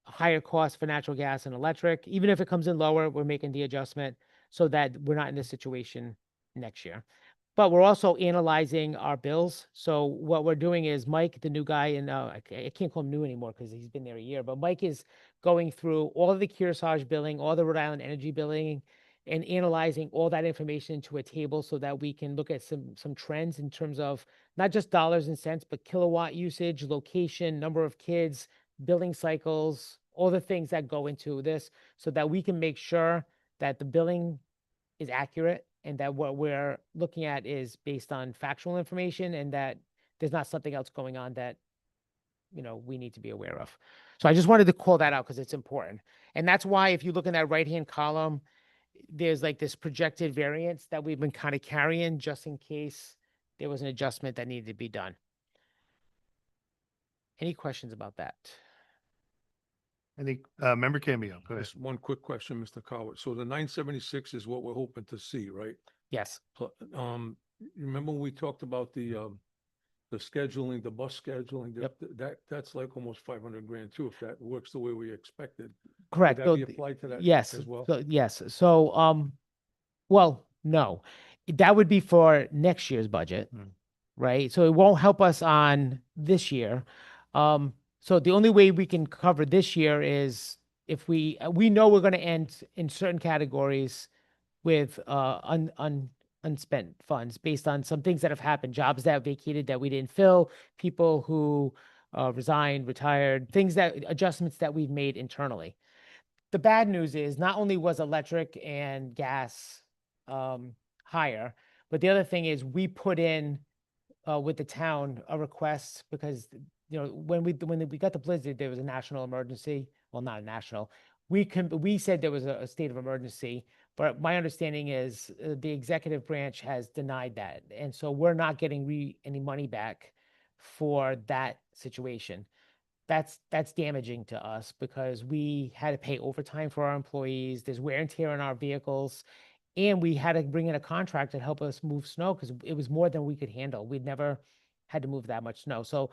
higher costs for natural gas and electric. Even if it comes in lower, we're making the adjustment so that we're not in this situation next year. But we're also analyzing our bills. So what we're doing is Mike, the new guy, and I can't call him new anymore because he's been there a year, but Mike is going through all of the Kearsarge billing, all the Rhode Island Energy billing, and analyzing all that information into a table so that we can look at some trends in terms of not just dollars and cents, but kilowatt usage, location, number of kids, billing cycles, all the things that go into this so that we can make sure that the billing is accurate and that what we're looking at is based on factual information and that there's not something else going on that, we need to be aware of. So I just wanted to call that out because it's important. And that's why if you look in that right-hand column, there's like this projected variance that we've been kind of carrying just in case there was an adjustment that needed to be done. Any questions about that? Any, member Cambio, go ahead. Just one quick question, Mr. Coward. So the 976 is what we're hoping to see, right? Yes. You remember when we talked about the scheduling, the bus scheduling? Yep. That's like almost 500 grand too, if that works the way we expected. Correct. Would that be applied to that Yes. as well? So, yes. So, well, no, that would be for next year's budget, right? So it won't help us on this year. So the only way we can cover this year is if we know we're going to end in certain categories with unspent funds based on some things that have happened, jobs that vacated that we didn't fill, people who resigned, retired, adjustments that we've made internally. The bad news is not only was electric and gas higher, but the other thing is we put in with the town a request because when we got the blizzard, there was a national emergency. Well, not a national. We said there was a state of emergency, but my understanding is the executive branch has denied that, and so we're not getting any money back for that situation. That's damaging to us because we had to pay overtime for our employees. There's wear and tear on our vehicles, and we had to bring in a contractor to help us move snow because it was more than we could handle. We'd never had to move that much snow. So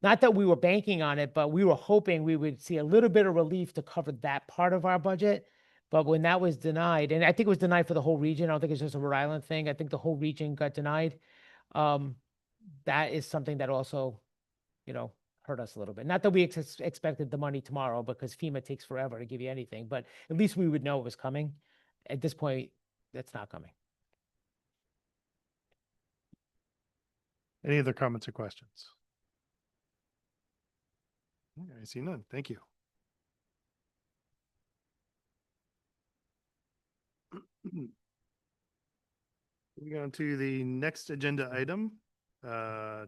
not that we were banking on it, but we were hoping we would see a little bit of relief to cover that part of our budget. But when that was denied, and I think it was denied for the whole region, I don't think it's just a Rhode Island thing. I think the whole region got denied. That is something that also, hurt us a little bit. Not that we expected the money tomorrow because FEMA takes forever to give you anything, but at least we would know it was coming. At this point, that's not coming. Any other comments or questions? I see none. Thank you. Moving on to the next agenda item,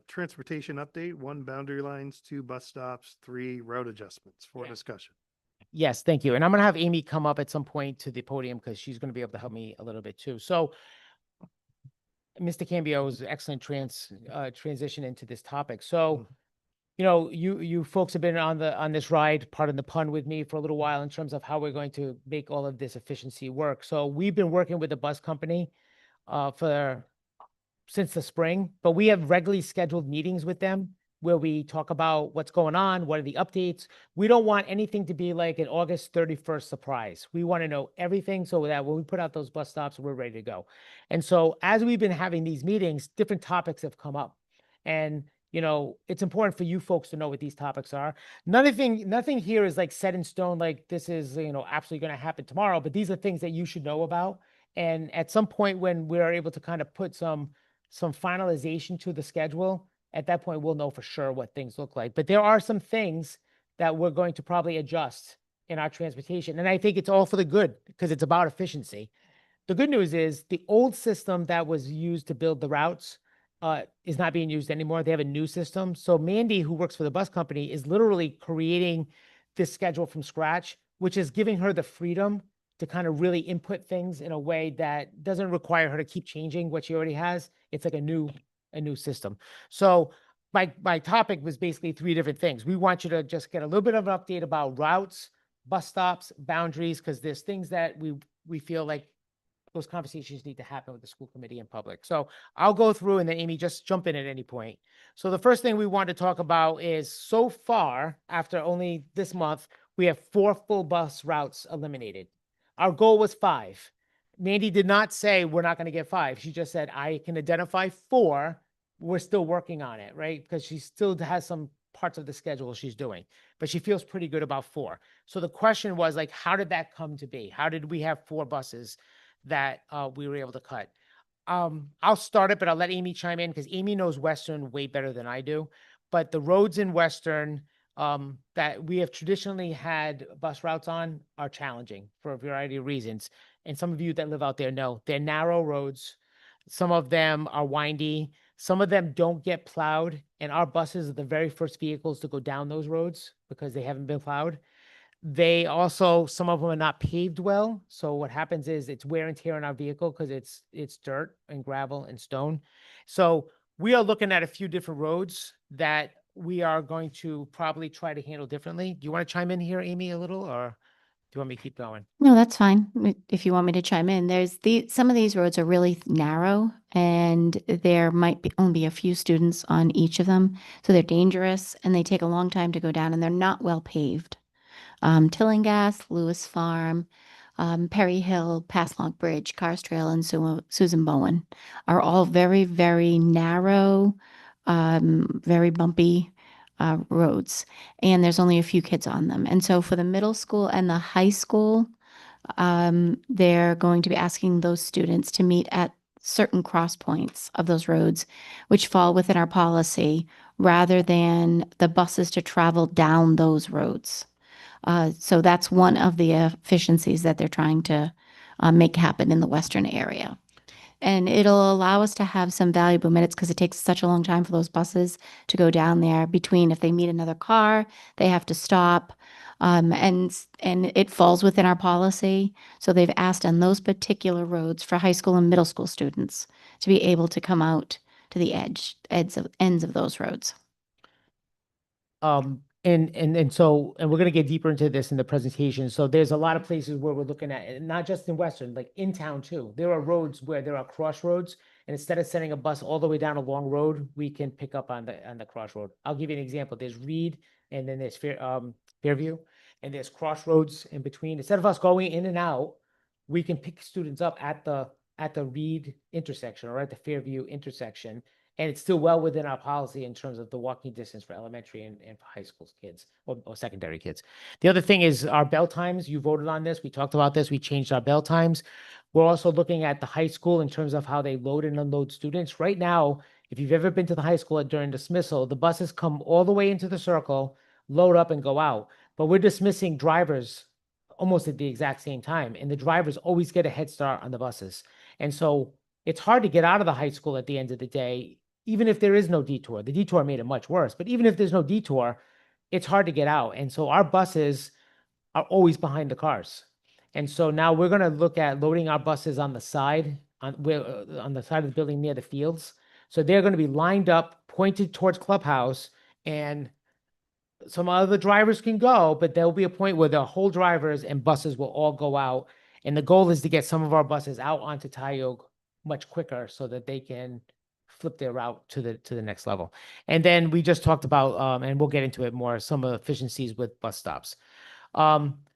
transportation update, 1 boundary lines, 2 bus stops, 3 route adjustments for discussion. Yes, thank you. And I'm going to have Amy come up at some point to the podium because she's going to be able to help me a little bit too. So Mr. Cambio's excellent transition into this topic. So, you folks have been on this ride, pardon the pun, with me for a little while in terms of how we're going to make all of this efficiency work. So we've been working with the bus company since the spring, but we have regularly scheduled meetings with them where we talk about what's going on, what are the updates. We don't want anything to be like an August 31st surprise. We want to know everything so that when we put out those bus stops, we're ready to go. And so as we've been having these meetings, different topics have come up. And it's important for you folks to know what these topics are. Nothing here is like set in stone, like this is, absolutely going to happen tomorrow, but these are things that you should know about. And at some point when we're able to kind of put some finalization to the schedule, at that point, we'll know for sure what things look like. But there are some things that we're going to probably adjust in our transportation. And I think it's all for the good because it's about efficiency. The good news is the old system that was used to build the routes is not being used anymore. They have a new system. So Mandy, who works for the bus company, is literally creating this schedule from scratch, which is giving her the freedom to kind of really input things in a way that doesn't require her to keep changing what she already has. It's like a new system. So my topic was basically 3 different things. We want you to just get a little bit of an update about routes, bus stops, boundaries, because there's things that we feel like those conversations need to happen with the school committee in public. So I'll go through and then Amy, just jump in at any point. So the first thing we want to talk about is so far, after only this month, we have 4 full bus routes eliminated. Our goal was 5. Mandy did not say we're not going to get 5. She just said, I can identify 4. We're still working on it, right? Because she still has some parts of the schedule she's doing, but she feels pretty good about 4. So the question was like, how did that come to be? How did we have 4 buses that we were able to cut? I'll start it, but I'll let Amy chime in because Amy knows Western way better than I do. But the roads in Western that we have traditionally had bus routes on are challenging for a variety of reasons. And some of you that live out there know they're narrow roads. Some of them are windy. Some of them don't get plowed. And our buses are the very first vehicles to go down those roads because they haven't been plowed. They also, some of them are not paved well. So what happens is it's wear and tear on our vehicle because it's dirt and gravel and stone. So we are looking at a few different roads that we are going to probably try to handle differently. Do you want to chime in here, Amy, a little, or do you want me to keep going? No, that's fine. If you want me to chime in, some of these roads are really narrow and there might be only a few students on each of them. So they're dangerous and they take a long time to go down and they're not well paved. Tillinghast, Lewis Farm, Perry Hill, Pass Long Bridge, Cars Trail, and Susan Bowen are all very, very narrow, very bumpy roads, and there's only a few kids on them. And so for the middle school and the high school, they're going to be asking those students to meet at certain cross points of those roads, which fall within our policy, rather than the buses to travel down those roads. So that's one of the efficiencies that they're trying to make happen in the Western area. And it'll allow us to have some valuable minutes because it takes such a long time for those buses to go down there. Between if they meet another car, they have to stop. And it falls within our policy. So they've asked on those particular roads for high school and middle school students to be able to come out to the ends of those roads. And so we're going to get deeper into this in the presentation. So there's a lot of places where we're looking at, and not just in Western, like in town too. There are roads where there are crossroads, and instead of sending a bus all the way down a long road, we can pick up on the crossroad. I'll give you an example. There's Reed, and then there's Fairview, and there's crossroads in between. Instead of us going in and out, we can pick students up at the Reed intersection or at the Fairview intersection. And it's still well within our policy in terms of the walking distance for elementary and for high school kids or secondary kids. The other thing is our bell times. You voted on this. We talked about this. We changed our bell times. We're also looking at the high school in terms of how they load and unload students. Right now, if you've ever been to the high school during dismissal, the buses come all the way into the circle, load up and go out. But we're dismissing drivers almost at the exact same time. And the drivers always get a head start on the buses. And so it's hard to get out of the high school at the end of the day. Even if there is no detour, the detour made it much worse, but even if there's no detour, it's hard to get out. And so our buses are always behind the cars. And so now we're going to look at loading our buses on the side, on the side of the building near the fields. So they're going to be lined up, pointed towards Clubhouse, and some other drivers can go, but there'll be a point where the whole drivers and buses will all go out. And the goal is to get some of our buses out onto Tioga much quicker so that they can flip their route to the next level. And then we just talked about, and we'll get into it more, some of the efficiencies with bus stops.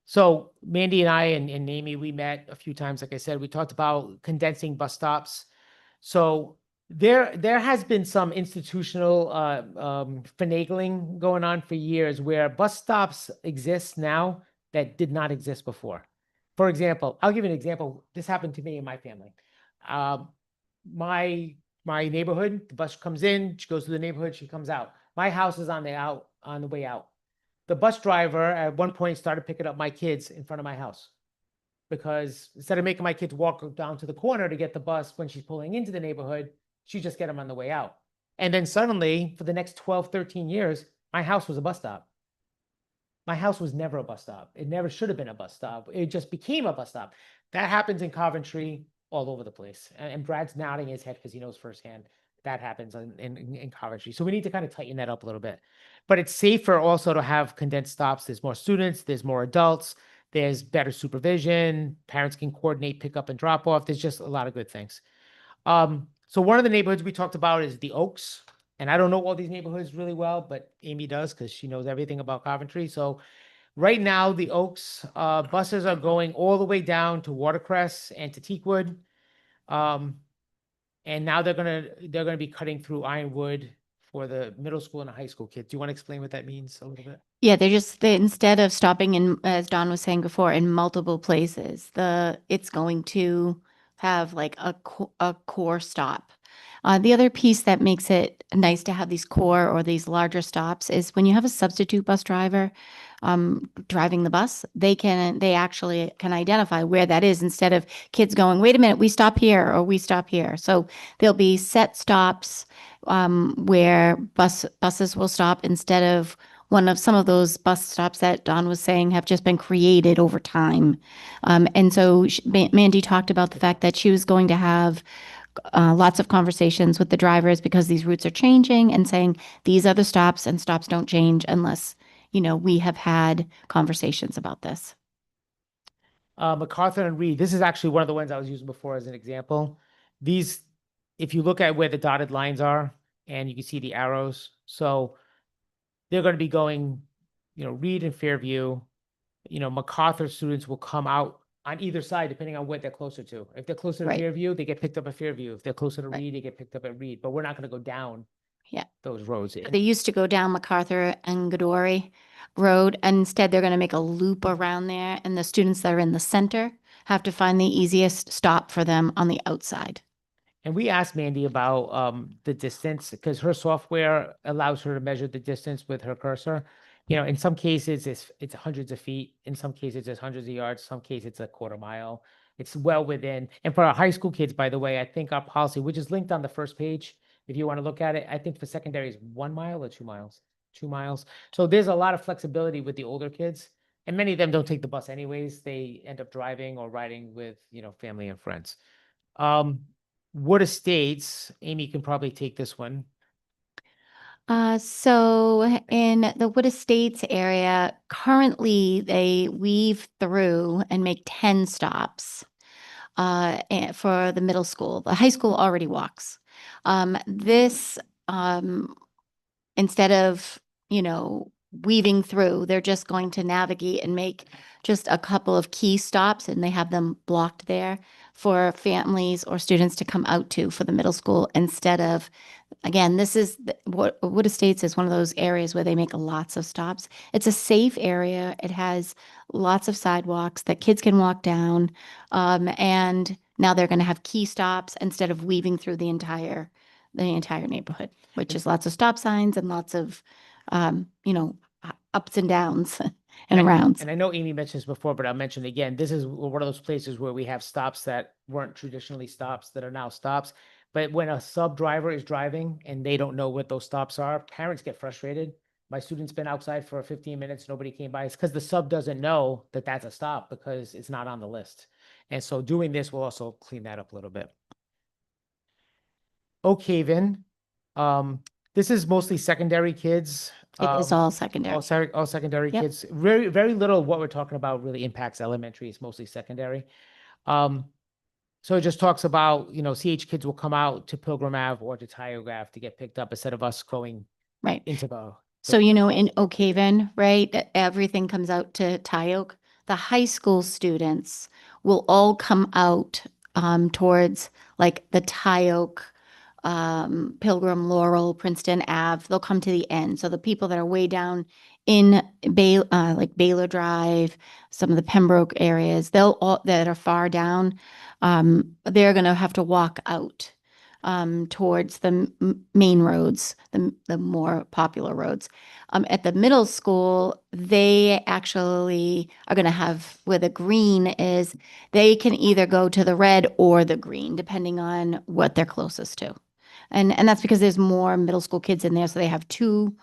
So Mandy and I and Amy, we met a few times. Like I said, we talked about condensing bus stops. So there has been some institutional finagling going on for years where bus stops exist now that did not exist before. For example, I'll give you an example. This happened to me and my family. My neighborhood, the bus comes in, she goes to the neighborhood, she comes out. My house is on the way out. the bus driver at one point started picking up my kids in front of my house. Because instead of making my kids walk down to the corner to get the bus when she's pulling into the neighborhood, she just get them on the way out. And then suddenly, for the next 12, 13 years, my house was a bus stop. My house was never a bus stop. It never should have been a bus stop. It just became a bus stop. That happens in Coventry all over the place. And Brad's nodding his head because he knows firsthand that happens in Coventry. So we need to kind of tighten that up a little bit. But it's safer also to have condensed stops. There's more students, there's more adults, there's better supervision, parents can coordinate pickup and drop off. There's just a lot of good things. So one of the neighborhoods we talked about is the Oaks. And I don't know all these neighborhoods really well, but Amy does because she knows everything about Coventry. So right now, the Oaks buses are going all the way down to Watercress and to Teakwood. And now they're gonna be cutting through Ironwood for the middle school and the high school kids. Do you want to explain what that means a little bit? Yeah, they instead of stopping in, as Don was saying before, in multiple places, it's going to have like a core stop. The other piece that makes it nice to have these core or these larger stops is when you have a substitute bus driver driving the bus, they actually can identify where that is instead of kids going, wait a minute, we stop here or we stop here. So there'll be set stops where buses will stop instead of some of those bus stops that Don was saying have just been created over time. And so Mandy talked about the fact that she was going to have lots of conversations with the drivers because these routes are changing and saying these are the stops and stops don't change unless, we have had conversations about this. MacArthur and Reed, this is actually one of the ones I was using before as an example. These, if you look at where the dotted lines are and you can see the arrows, so they're going to be going, Reed and Fairview, MacArthur students will come out on either side, depending on what they're closer to. If they're closer to Right. Fairview, they get picked up at Fairview. If they're closer to Right. Reed, they get picked up at Reed. But we're not going to go down those roads. They used to go down MacArthur and Godore Road, and instead they're going to make a loop around there, and the students that are in the center have to find the easiest stop for them on the outside. And we asked Mandy about the distance because her software allows her to measure the distance with her cursor. In some cases it's hundreds of feet. In some cases it's hundreds of yards. Some cases it's a quarter mile. It's well within. And for our high school kids, by the way, I think our policy, which is linked on the first page, if you want to look at it, I think for secondary is 1 mile or 2 miles. 2 miles. So there's a lot of flexibility with the older kids. And many of them don't take the bus anyways. They end up driving or riding with, family and friends. Wood Estates, Amy can probably take this one. So in the Wood Estates area, currently they weave through and make 10 stops for the middle school. The high school already walks. Instead of, weaving through, they're just going to navigate and make just a couple of key stops, and they have them blocked there for families or students to come out to for the middle school instead of, again, this is what Wood Estates is one of those areas where they make lots of stops. It's a safe area. It has lots of sidewalks that kids can walk down. And now they're going to have key stops instead of weaving through the entire neighborhood, which is lots of stop signs and lots of, ups and downs and arounds. And I know Amy mentioned this before, but I'll mention it again. This is one of those places where we have stops that weren't traditionally stops that are now stops. But when a sub driver is driving and they don't know what those stops are, parents get frustrated. My student's been outside for 15 minutes. Nobody came by. It's because the sub doesn't know that that's a stop because it's not on the list. And so doing this will also clean that up a little bit. Oak Haven. This is mostly secondary kids. It is all secondary. All secondary Yep. kids. Very, very little of what we're talking about really impacts elementary. It's mostly secondary. So it just talks about, CH kids will come out to Pilgrim Ave or to Tioga Ave to get picked up instead of us going Right. into the. So, in Oak Haven, right, everything comes out to Tioga. The high school students will all come out towards like the Tioga, Pilgrim, Laurel, Princeton Ave. They'll come to the end. So the people that are way down in like Baylor Drive, some of the Pembroke areas, that are far down, they're going to have to walk out towards the main roads, the more popular roads. At the middle school, they actually are going to have where the green is, they can either go to the red or the green, depending on what they're closest to. And that's because there's more middle school kids in there, so they have two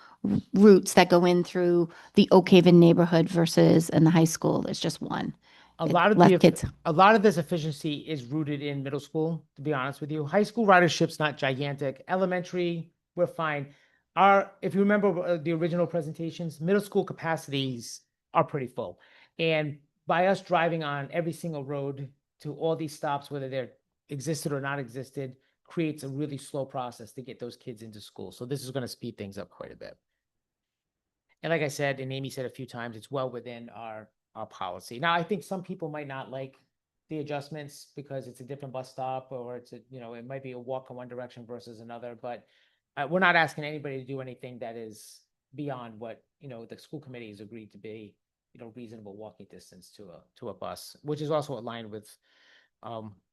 routes that go in through the Oak Haven neighborhood versus in the high school, there's just one. A It lot of left the, kids. a lot of this efficiency is rooted in middle school, to be honest with you. High school ridership's not gigantic. Elementary, we're fine. If you remember the original presentations, middle school capacities are pretty full. And by us driving on every single road to all these stops, whether they're existed or not existed, creates a really slow process to get those kids into school. So this is going to speed things up quite a bit. And like I said, and Amy said a few times, it's well within our policy. Now, I think some people might not like the adjustments because it's a different bus stop, or it's a, it might be a walk in one direction versus another, but we're not asking anybody to do anything that is beyond what, the school committee has agreed to be, reasonable walking distance to a bus, which is also aligned with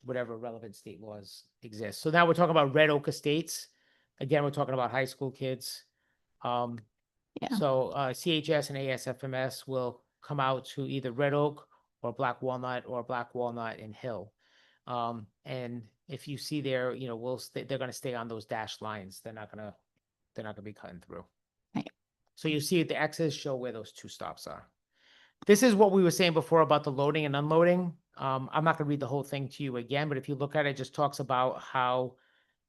whatever relevant state laws exist. So now we're talking about Red Oak Estates. Again, we're talking about high school kids. Yeah. So CHS and ASFMS will come out to either Red Oak or Black Walnut and Hill. And if you see there, they're going to stay on those dashed lines. They're not going to be cutting through. Right. So you see the X's show where those two stops are. This is what we were saying before about the loading and unloading. I'm not going to read the whole thing to you again, but if you look at it, it just talks about how,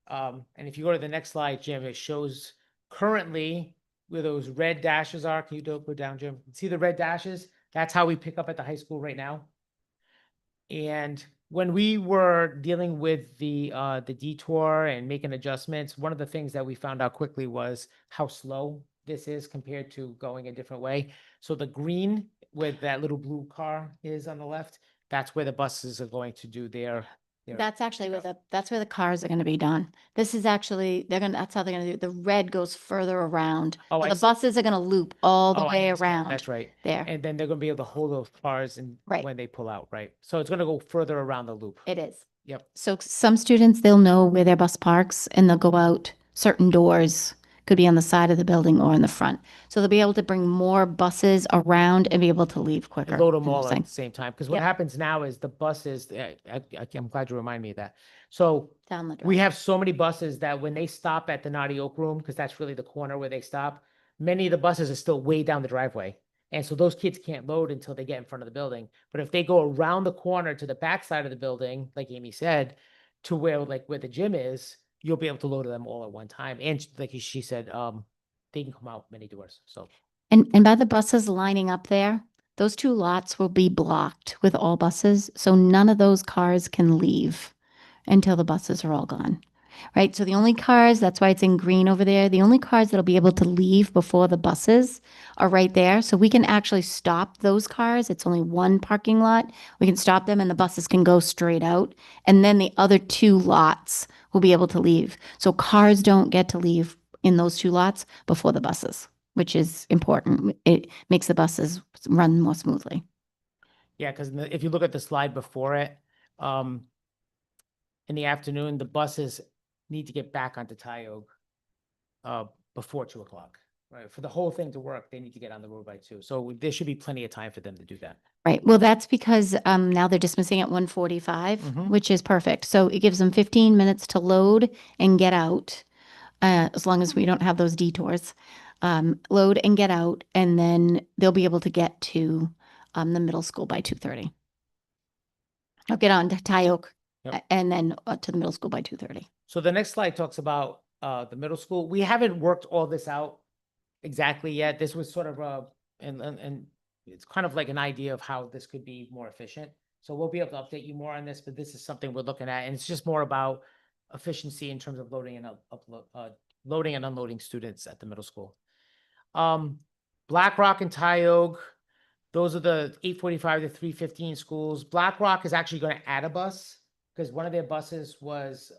and if you go to the next slide, Jim, it shows currently where those red dashes are. Can you go down, Jim? See the red dashes? That's how we pick up at the high school right now. And when we were dealing with the detour and making adjustments, one of the things that we found out quickly was how slow this is compared to going a different way. So the green where that little blue car is on the left, that's where the buses are going to do their. That's actually that's where the cars are going to be done. This is actually, that's how they're going to do it. The red goes further around. Oh, So I the see. buses are going to loop all the Oh, I way understand. around. That's right. There. And then they're going to be able to hold those cars and Right. when they pull out, right? So it's going to go further around the loop. It is. Yep. So some students, they'll know where their bus parks and they'll go out certain doors, could be on the side of the building or in the front. So they'll be able to bring more buses around and be able to leave quicker. Load them is what I'm all at saying. the same time. Because what Yep. happens now is the buses, I'm glad you remind me of that. So Down the we drive. have so many buses that when they stop at the Naughty Oak Room, because that's really the corner where they stop, many of the buses are still way down the driveway. And so those kids can't load until they get in front of the building. But if they go around the corner to the back side of the building, like Amy said, to where the gym is, you'll be able to load them all at one time. And like she said, they can come out many doors. So And by the buses lining up there, those two lots will be blocked with all buses. So none of those cars can leave until the buses are all gone. Right. So the only cars, that's why it's in green over there. The only cars that'll be able to leave before the buses are right there. So we can actually stop those cars. It's only one parking lot. We can stop them and the buses can go straight out. And then the other two lots will be able to leave. So cars don't get to leave in those two lots before the buses, which is important. It makes the buses run more smoothly. yeah, because if you look at the slide before it, in the afternoon, the buses need to get back onto Tioga before 2 o'clock. Right, for the whole thing to work, they need to get on the road by 2. So there should be plenty of time for them to do that. Right. Well, that's because now they're dismissing at 1:45, Mhm. which is perfect. So it gives them 15 minutes to load and get out, as long as we don't have those detours. Load and get out, and then they'll be able to get to the middle school by 2:30. Or get on to Tioga, Yep. and then to the middle school by 2:30. So the next slide talks about the middle school. We haven't worked all this out exactly yet. This was sort of and it's kind of like an idea of how this could be more efficient. So we'll be able to update you more on this, but this is something we're looking at, and it's just more about efficiency in terms of loading and loading and unloading students at the middle school. Black Rock and Tioga, those are the 8:45 to 3:15 schools. Black Rock is actually going to add a bus because one of their buses was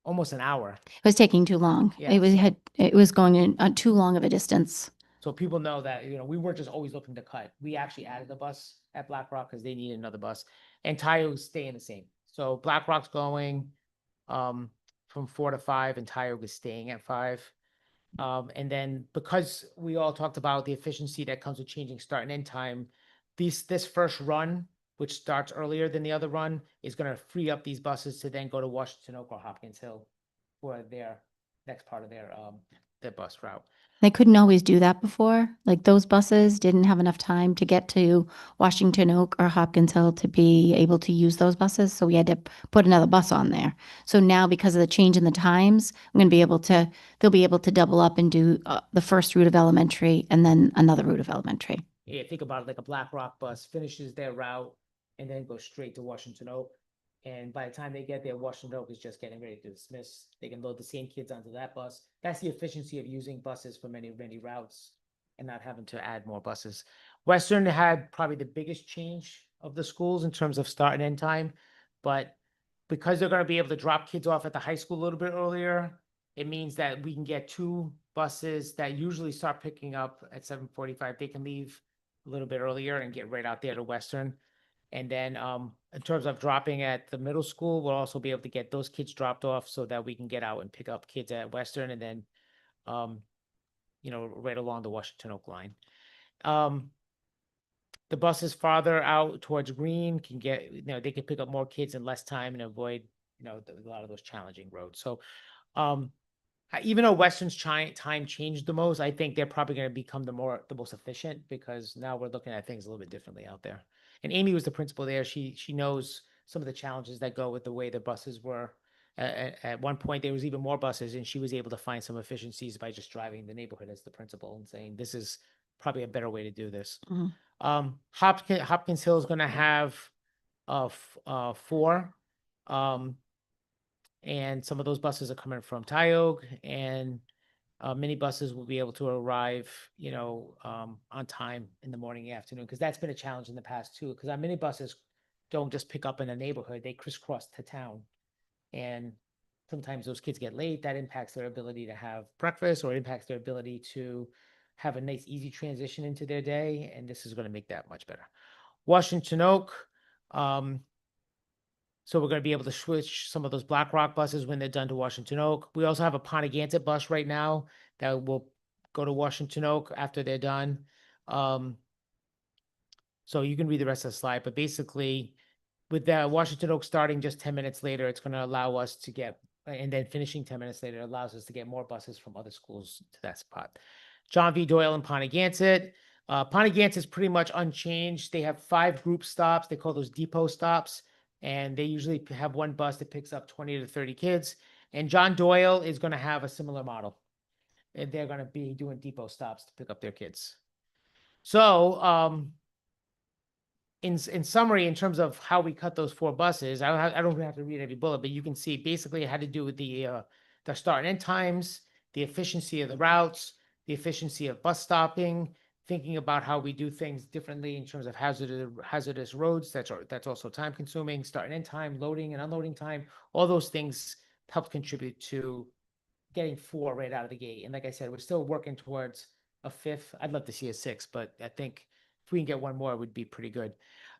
almost an hour. It was taking too long. Yeah, It was going in too long of a distance. So people know that, we weren't just always looking to cut. We actually added the bus at Black Rock because they needed another bus. And Tioga's staying the same. So Black Rock's going, from 4 to 5, and Tioga is staying at 5. And then because we all talked about the efficiency that comes with changing start and end time, this first run, which starts earlier than the other run, is going to free up these buses to then go to Washington Oak or Hopkins Hill for their next part of their bus route. They couldn't always do that before. Like those buses didn't have enough time to get to Washington Oak or Hopkins Hill to be able to use those buses. So we had to put another bus on there. So now because of the change in the times, they'll be able to double up and do the first route of elementary and then another route of elementary. Yeah, think about it like a Black Rock bus finishes their route and then goes straight to Washington Oak. And by the time they get there, Washington Oak is just getting ready to dismiss. They can load the same kids onto that bus. That's the efficiency of using buses for many, many routes and not having to add more buses. Western had probably the biggest change of the schools in terms of start and end time. But because they're going to be able to drop kids off at the high school a little bit earlier, it means that we can get 2 buses that usually start picking up at 7:45. They can leave a little bit earlier and get right out there to Western. And then in terms of dropping at the middle school, we'll also be able to get those kids dropped off so that we can get out and pick up kids at Western and then, right along the Washington Oak line. The buses farther out towards Green can get, they can pick up more kids in less time and avoid, a lot of those challenging roads. So even though Western's time changed the most, I think they're probably going to become the most efficient because now we're looking at things a little bit differently out there. And Amy was the principal there. She knows some of the challenges that go with the way the buses were. At one point, there was even more buses, and she was able to find some efficiencies by just driving the neighborhood as the principal and saying, this is probably a better way to do this. Mhm. Hopkins Hill is going to have 4. And some of those buses are coming from Tioga, and many buses will be able to arrive, on time in the morning and afternoon, because that's been a challenge in the past too, because our mini buses don't just pick up in a neighborhood, they crisscross to town. And sometimes those kids get late, that impacts their ability to have breakfast or impacts their ability to have a nice, easy transition into their day, and this is going to make that much better. Washington Oak, so we're going to be able to switch some of those Black Rock buses when they're done to Washington Oak. We also have a Pontiganset bus right now that will go to Washington Oak after they're done. So you can read the rest of the slide, but basically with that Washington Oak starting just 10 minutes later, it's going to allow us to get, and then finishing 10 minutes later, it allows us to get more buses from other schools to that spot. John V. Doyle and Pontiganset. Pontiganset is pretty much unchanged. They have 5 group stops. They call those depot stops. And they usually have one bus that picks up 20 to 30 kids. And John Doyle is going to have a similar model. And they're going to be doing depot stops to pick up their kids. So in summary, in terms of how we cut those 4 buses, I don't have to read every bullet, but you can see basically it had to do with the start and end times, the efficiency of the routes, the efficiency of bus stopping, thinking about how we do things differently in terms of hazardous roads. That's also time consuming, start and end time, loading and unloading time. All those things help contribute to getting 4 right out of the gate. And like I said, we're still working towards a 5th. I'd love to see a 6th, but I think if we can get one more, it would be pretty good.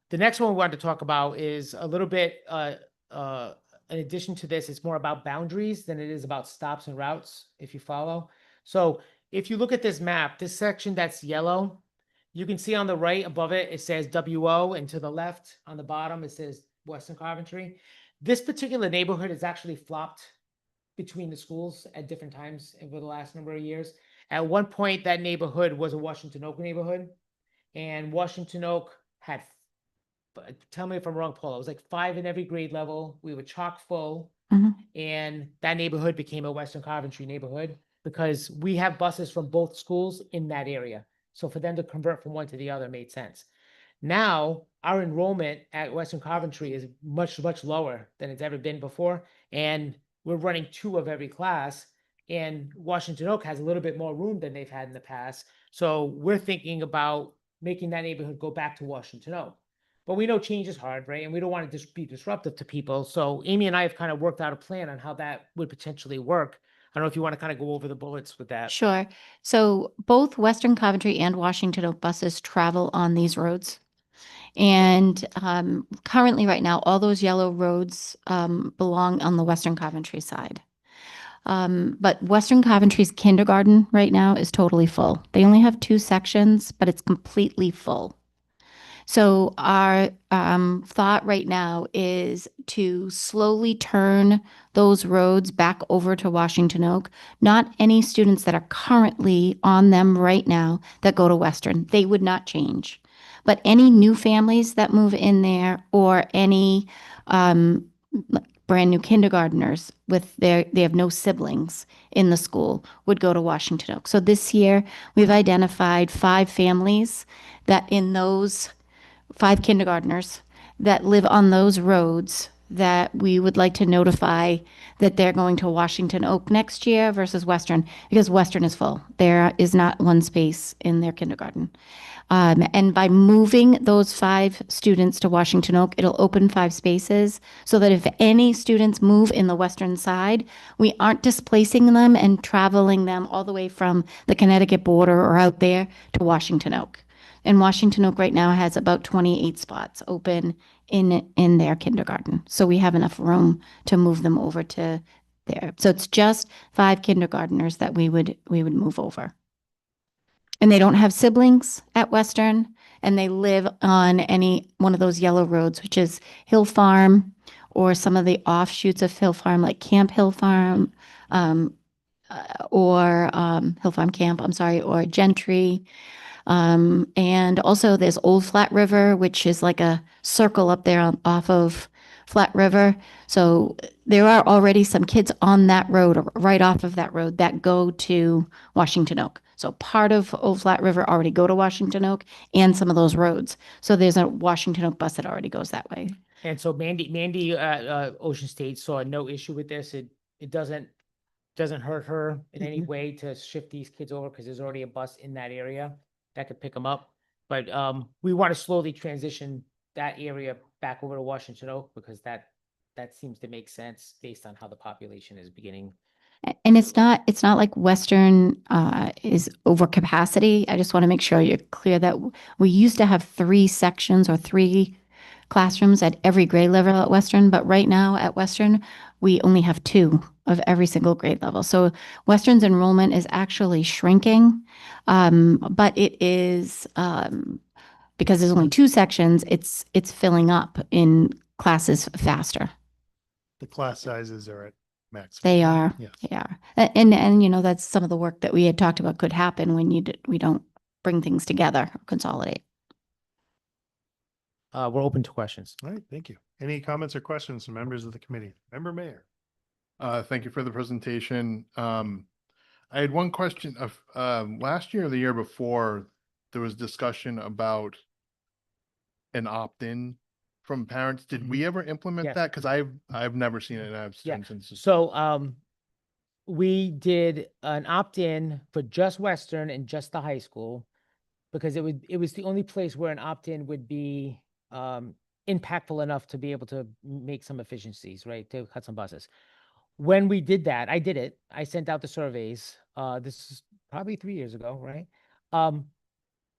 The next one we wanted to talk about is a little bit, in addition to this, it's more about boundaries than it is about stops and routes, if you follow. So if you look at this map, this section that's yellow, you can see on the right above it, it says WO, and to the left on the bottom, it says Western Coventry. This particular neighborhood is actually flopped between the schools at different times over the last number of years. At one point, that neighborhood was a Washington Oak neighborhood, and Washington Oak had, tell me if I'm wrong, Paula, it was like 5 in every grade level. We were chock full, and that neighborhood became a Western Coventry neighborhood, because we have buses from both schools in that area. So for them to convert from one to the other made sense. Now, our enrollment at Western Coventry is much, much lower than it's ever been before. And we're running 2 of every class. And Washington Oak has a little bit more room than they've had in the past. So we're thinking about making that neighborhood go back to Washington Oak. But we know change is hard, right? And we don't want to just be disruptive to people. So Amy and I have kind of worked out a plan on how that would potentially work. I don't know if you want to kind of go over the bullets with that. Sure. So both Western Coventry and Washington Oak buses travel on these roads. And currently, right now, all those yellow roads belong on the Western Coventry side. But Western Coventry's kindergarten right now is totally full. They only have 2 sections, but it's completely full. So our thought right now is to slowly turn those roads back over to Washington Oak. Not any students that are currently on them right now that go to Western, they would not change. But any new families that move in there or any brand new kindergartners they have no siblings in the school would go to Washington Oak. So this year we've identified 5 families that in those 5 kindergartners that live on those roads that we would like to notify that they're going to Washington Oak next year versus Western, because Western is full. There is not one space in their kindergarten. And by moving those 5 students to Washington Oak, it'll open 5 spaces so that if any students move in the western side, we aren't displacing them and traveling them all the way from the Connecticut border or out there to Washington Oak. And Washington Oak right now has about 28 spots open in their kindergarten. So we have enough room to move them over to there. So it's just 5 kindergartners that we would move over. And they don't have siblings at Western, and they live on any one of those yellow roads, which is Hill Farm or some of the offshoots of Hill Farm, like Camp Hill Farm, or Hill Farm Camp, I'm sorry, or Gentry. And also there's Old Flat River, which is like a circle up there off of Flat River. So there are already some kids on that road or right off of that road that go to Washington Oak. So part of Old Flat River already go to Washington Oak and some of those roads. So there's a Washington Oak bus that already goes that way. And so Mandy, Ocean State saw no issue with this. It doesn't hurt her in any way to shift these kids over because there's already a bus in that area that could pick them up. But we want to slowly transition that area back over to Washington Oak because that seems to make sense based on how the population is beginning. And it's not like Western is over capacity. I just want to make sure you're clear that we used to have 3 sections or 3 classrooms at every grade level at Western, but right now at Western, we only have 2 of every single grade level. So Western's enrollment is actually shrinking, but it is because there's only 2 sections, it's filling up in classes faster. The class sizes are at max. They are. Yes. They are. And you know, that's some of the work that we had talked about could happen when we don't bring things together or consolidate. We're open to questions. All right, thank you. Any comments or questions from members of the committee? Member Mayor. Thank you for the presentation. I had one question of, last year or the year before, there was discussion about an opt-in from parents. Did we ever implement Yes. that? Because I've never seen it, and I've Yeah. seen since. So we did an opt-in for just Western and just the high school because it was the only place where an opt-in would be impactful enough to be able to make some efficiencies, right? To cut some buses. When we did that, I did it. I sent out the surveys. This is probably 3 years ago, right?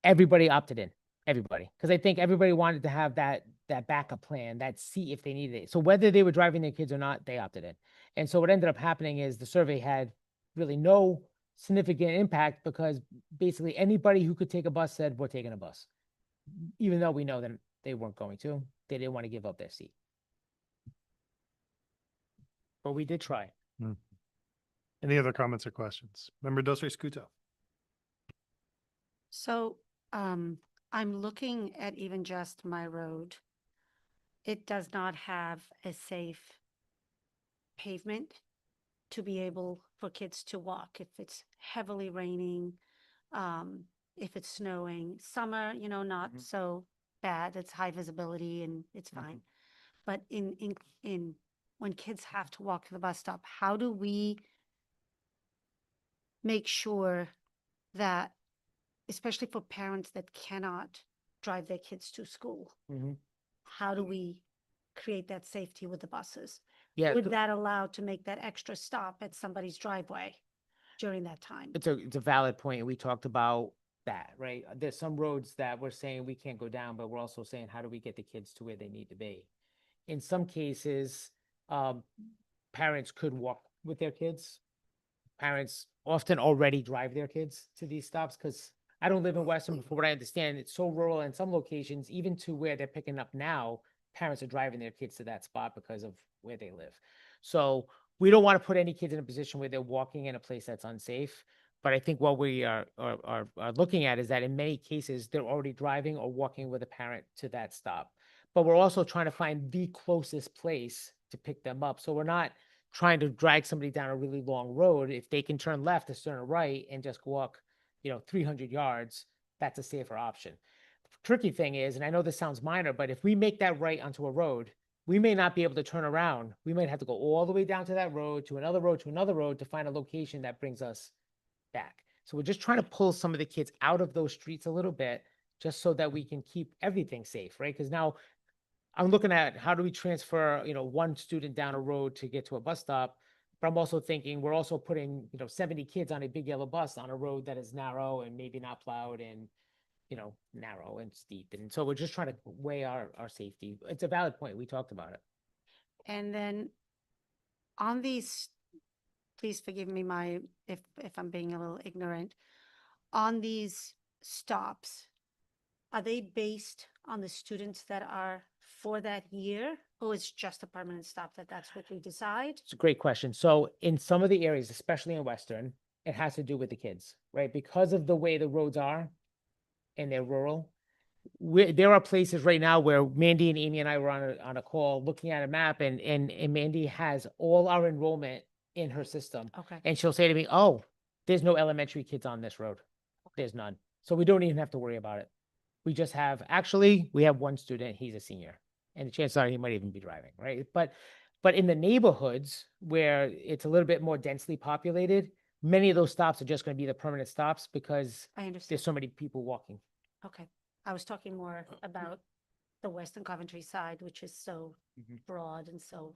Everybody opted in, everybody, because I think everybody wanted to have that backup plan, that seat if they needed it. So whether they were driving their kids or not, they opted in. And so what ended up happening is the survey had really no significant impact because basically anybody who could take a bus said, we're taking a bus. Even though we know that they weren't going to, they didn't want to give up their seat. But we did try. Any other comments or questions? Member Dosri Scuto. So I'm looking at even just my road. It does not have a safe pavement to be able for kids to walk if it's heavily raining, if it's snowing. Summer, you know, not so bad. It's high visibility and it's fine. But in when kids have to walk to the bus stop, how do we make sure that, especially for parents that cannot drive their kids to school, how do we create that safety with the buses? Yeah. Would that allow to make that extra stop at somebody's driveway during that time? It's a valid point. We talked about that, right? There's some roads that we're saying we can't go down, but we're also saying, how do we get the kids to where they need to be? In some cases, parents could walk with their kids. Parents often already drive their kids to these stops because I don't live in Western, but from what I understand, it's so rural in some locations, even to where they're picking up now, parents are driving their kids to that spot because of where they live. So we don't want to put any kids in a position where they're walking in a place that's unsafe. But I think what we are looking at is that in many cases, they're already driving or walking with a parent to that stop. But we're also trying to find the closest place to pick them up. So we're not trying to drag somebody down a really long road. If they can turn left or turn right and just walk, 300 yards, that's a safer option. The tricky thing is, and I know this sounds minor, but if we make that right onto a road, we may not be able to turn around. We might have to go all the way down to that road, to another road, to find a location that brings us back. So we're just trying to pull some of the kids out of those streets a little bit, just so that we can keep everything safe, right? Because now I'm looking at how do we transfer, one student down a road to get to a bus stop. But I'm also thinking we're also putting, 70 kids on a big yellow bus on a road that is narrow and maybe not plowed and, narrow and steep. And so we're just trying to weigh our safety. It's a valid point. We talked about it. And then on these, please forgive me if I'm being a little ignorant. On these stops, are they based on the students that are for that year? Or it's just a permanent stop that's what we decide? It's a great question. So in some of the areas, especially in Western, it has to do with the kids, right? Because of the way the roads are and they're rural. There are places right now where Mandy and Amy and I were on a call looking at a map and Mandy has all our enrollment in her system. Okay. And she'll say to me, oh, there's no elementary kids on this road. There's none. So we don't even have to worry about it. We just have, actually, we have one student, he's a senior. And the chances are he might even be driving, right? But in the neighborhoods where it's a little bit more densely populated, many of those stops are just going to be the permanent stops because I understand. there's so many people walking. Okay. I was talking more about the Western Coventry side, which is so broad and so.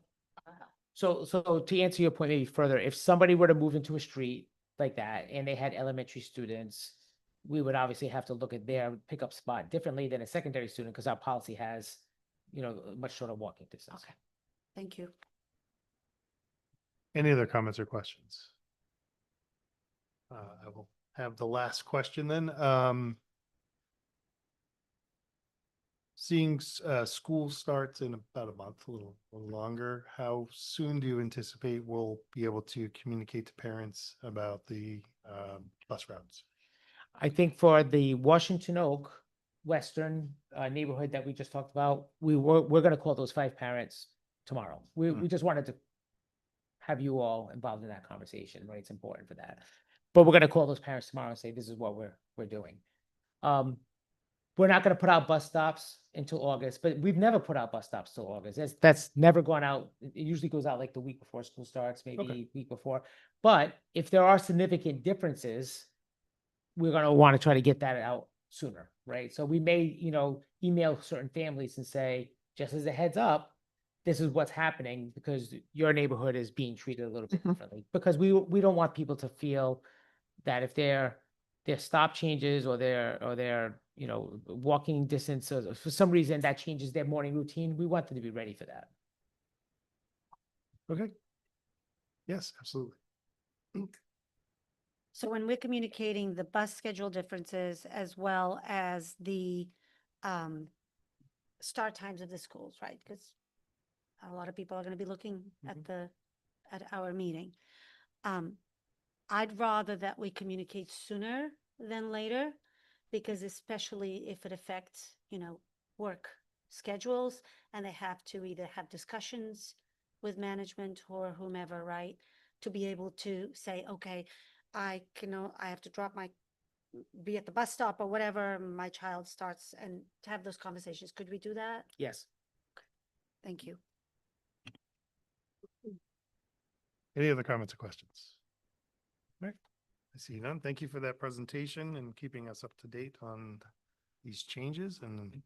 So to answer your point maybe further, if somebody were to move into a street like that and they had elementary students, we would obviously have to look at their pickup spot differently than a secondary student because our policy has, a much shorter walking distance. Okay. Thank you. Any other comments or questions? I will have the last question then. Seeing school starts in about a month, a little longer, how soon do you anticipate we'll be able to communicate to parents about the bus routes? I think for the Washington Oak Western neighborhood that we just talked about, we're going to call those 5 parents tomorrow. We just wanted to have you all involved in that conversation, right? It's important for that. But we're going to call those parents tomorrow and say, this is what we're doing. We're not going to put out bus stops until August, but we've never put out bus stops till August. That's never gone out. It usually goes out like the week before school starts, maybe week before. But if there are significant differences, we're going to want to try to get that out sooner, right? So we may, email certain families and say, just as a heads up, this is what's happening because your neighborhood is being treated a little bit differently. Because we don't want people to feel that if their stop changes or their walking distance, or for some reason that changes their morning routine, we want them to be ready for that. Okay. Yes, absolutely. So when we're communicating the bus schedule differences as well as the start times of the schools, right? Because a lot of people are going to be looking at our meeting. I'd rather that we communicate sooner than later, because especially if it affects, work schedules and they have to either have discussions with management or whomever, right? To be able to say, okay, I have to be at the bus stop or whatever, my child starts, and to have those conversations. Could we do that? Yes. Thank you. Any other comments or questions? All right. I see none. Thank you for that presentation and keeping us up to date on these changes. And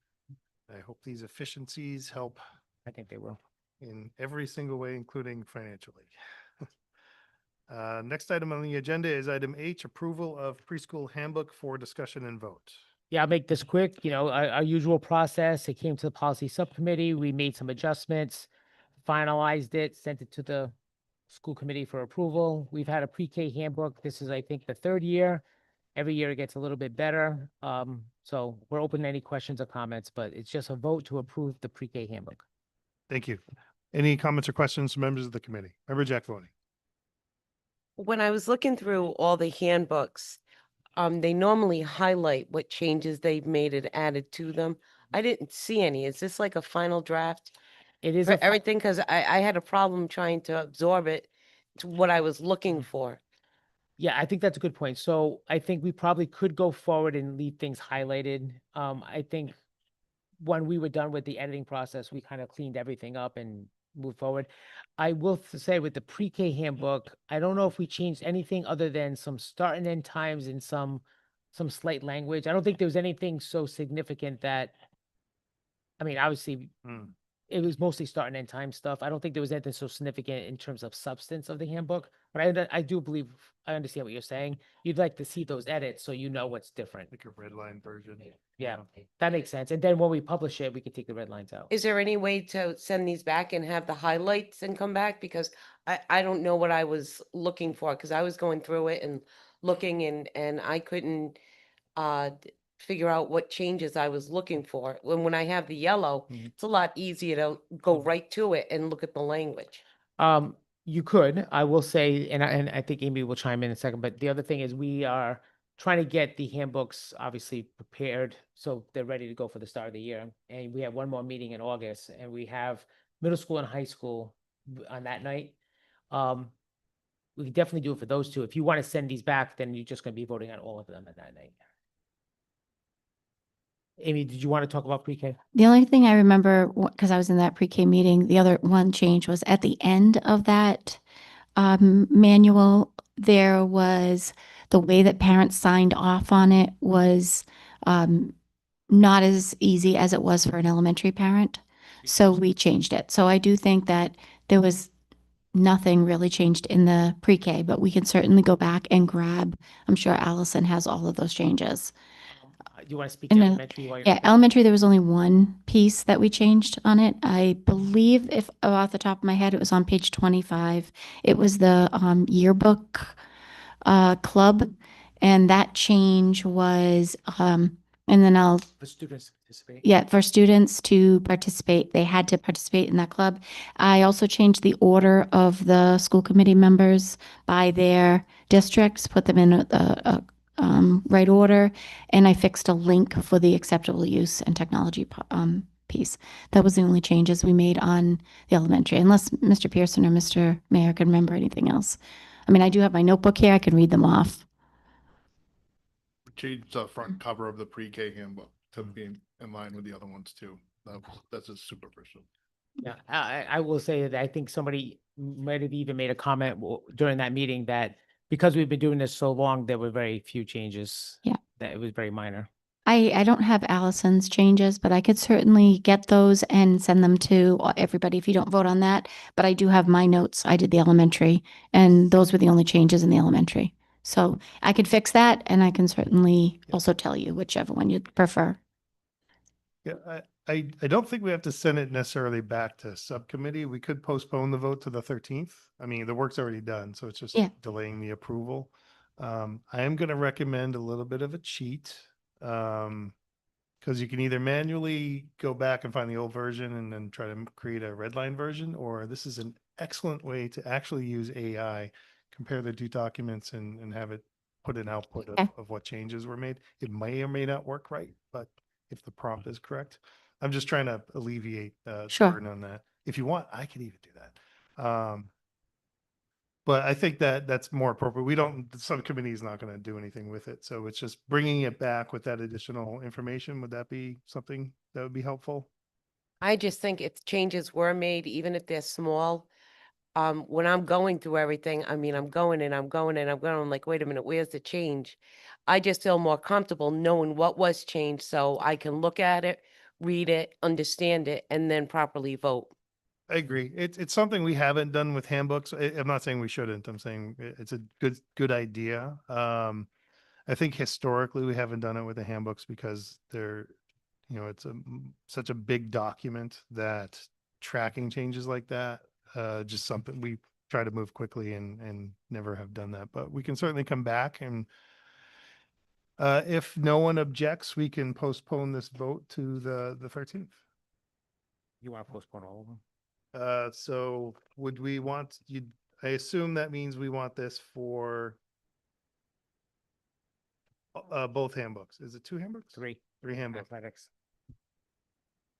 I hope these efficiencies help I think they will. in every single way, including financially. Next item on the agenda is item H, approval of preschool handbook for discussion and vote. Yeah, I'll make this quick. You know, our usual process. It came to the policy subcommittee. We made some adjustments, finalized it, sent it to the school committee for approval. We've had a pre-K handbook. This is, I think, the third year. Every year it gets a little bit better. So we're open to any questions or comments, but it's just a vote to approve the pre-K handbook. Thank you. Any comments or questions from members of the committee? Member Jack Voney. When I was looking through all the handbooks, they normally highlight what changes they've made and added to them. I didn't see any. Is this like a final draft It is for a fi- everything? Because I had a problem trying to absorb it to what I was looking for. Yeah, I think that's a good point. So I think we probably could go forward and leave things highlighted. I think when we were done with the editing process, we kind of cleaned everything up and moved forward. I will say with the pre-K handbook, I don't know if we changed anything other than some start and end times and some slight language. I don't think there was anything so significant that, I mean, obviously it was mostly start and end time stuff. I don't think there was anything so significant in terms of substance of the handbook, but I do believe, I understand what you're saying. You'd like to see those edits so you know what's different. Like a red line version. Yeah, that makes sense. And then when we publish it, we can take the red lines out. Is there any way to send these back and have the highlights and come back? Because I don't know what I was looking for, because I was going through it and looking and I couldn't figure out what changes I was looking for. When I have the yellow, Mhm. it's a lot easier to go right to it and look at the language. You could, I will say, and I think Amy will chime in a second, but the other thing is we are trying to get the handbooks obviously prepared so they're ready to go for the start of the year. And we have one more meeting in August and we have middle school and high school on that night. We can definitely do it for those two. If you want to send these back, then you're just going to be voting on all of them at that night. Amy, did you want to talk about pre-K? The only thing I remember, because I was in that pre-K meeting, the other one change was at the end of that manual, there was the way that parents signed off on it was not as easy as it was for an elementary parent. So we changed it. So I do think that there was nothing really changed in the pre-K, but we can certainly go back and grab. I'm sure Allison has all of those changes. Do you want to speak In to the- elementary? While you're Yeah, looking? elementary, there was only one piece that we changed on it. I believe, if off the top of my head, it was on page 25. It was the yearbook club, and that change was, and then For students to participate. yeah, for students to participate, they had to participate in that club. I also changed the order of the school committee members by their districts, put them in a right order, and I fixed a link for the acceptable use and technology piece. That was the only changes we made on the elementary, unless Mr. Pearson or Mr. Mayor can remember anything else. I mean, I do have my notebook here. I can read them off. Change the front cover of the pre-K handbook to be in line with the other ones too. That's a superficial. Yeah, I will say that I think somebody might have even made a comment during that meeting that because we've been doing this so long, there were very few changes. Yeah. That it was very minor. I don't have Allison's changes, but I could certainly get those and send them to everybody if you don't vote on that. But I do have my notes. I did the elementary, and those were the only changes in the elementary. So I could fix that, and I can certainly also tell you whichever one you'd prefer. Yeah, I don't think we have to send it necessarily back to subcommittee. We could postpone the vote to the 13th. I mean, the work's already done, so it's just Yeah. delaying the approval. I am going to recommend a little bit of a cheat. Because you can either manually go back and find the old version and then try to create a red line version, or this is an excellent way to actually use AI, compare the two documents and have it put an output Okay. of what changes were made. It may or may not work right, but if the prompt is correct, I'm just trying to alleviate the Sure. burden on that. If you want, I could even do that. But I think that that's more appropriate. The subcommittee is not going to do anything with it. So it's just bringing it back with that additional information. Would that be something that would be helpful? I just think if changes were made, even if they're small, when I'm going through everything, I mean, I'm going, I'm like, wait a minute, where's the change? I just feel more comfortable knowing what was changed so I can look at it, read it, understand it, and then properly vote. I agree. It's something we haven't done with handbooks. I'm not saying we shouldn't. I'm saying it's a good idea. I think historically we haven't done it with the handbooks because they're, it's such a big document that tracking changes like that, just something we try to move quickly and never have done that, but we can certainly come back and if no one objects, we can postpone this vote to the 13th. You want to postpone all of them? So would we want you, I assume that means we want this for both handbooks. Is it 2 handbooks? 3. 3 handbooks. Athletics.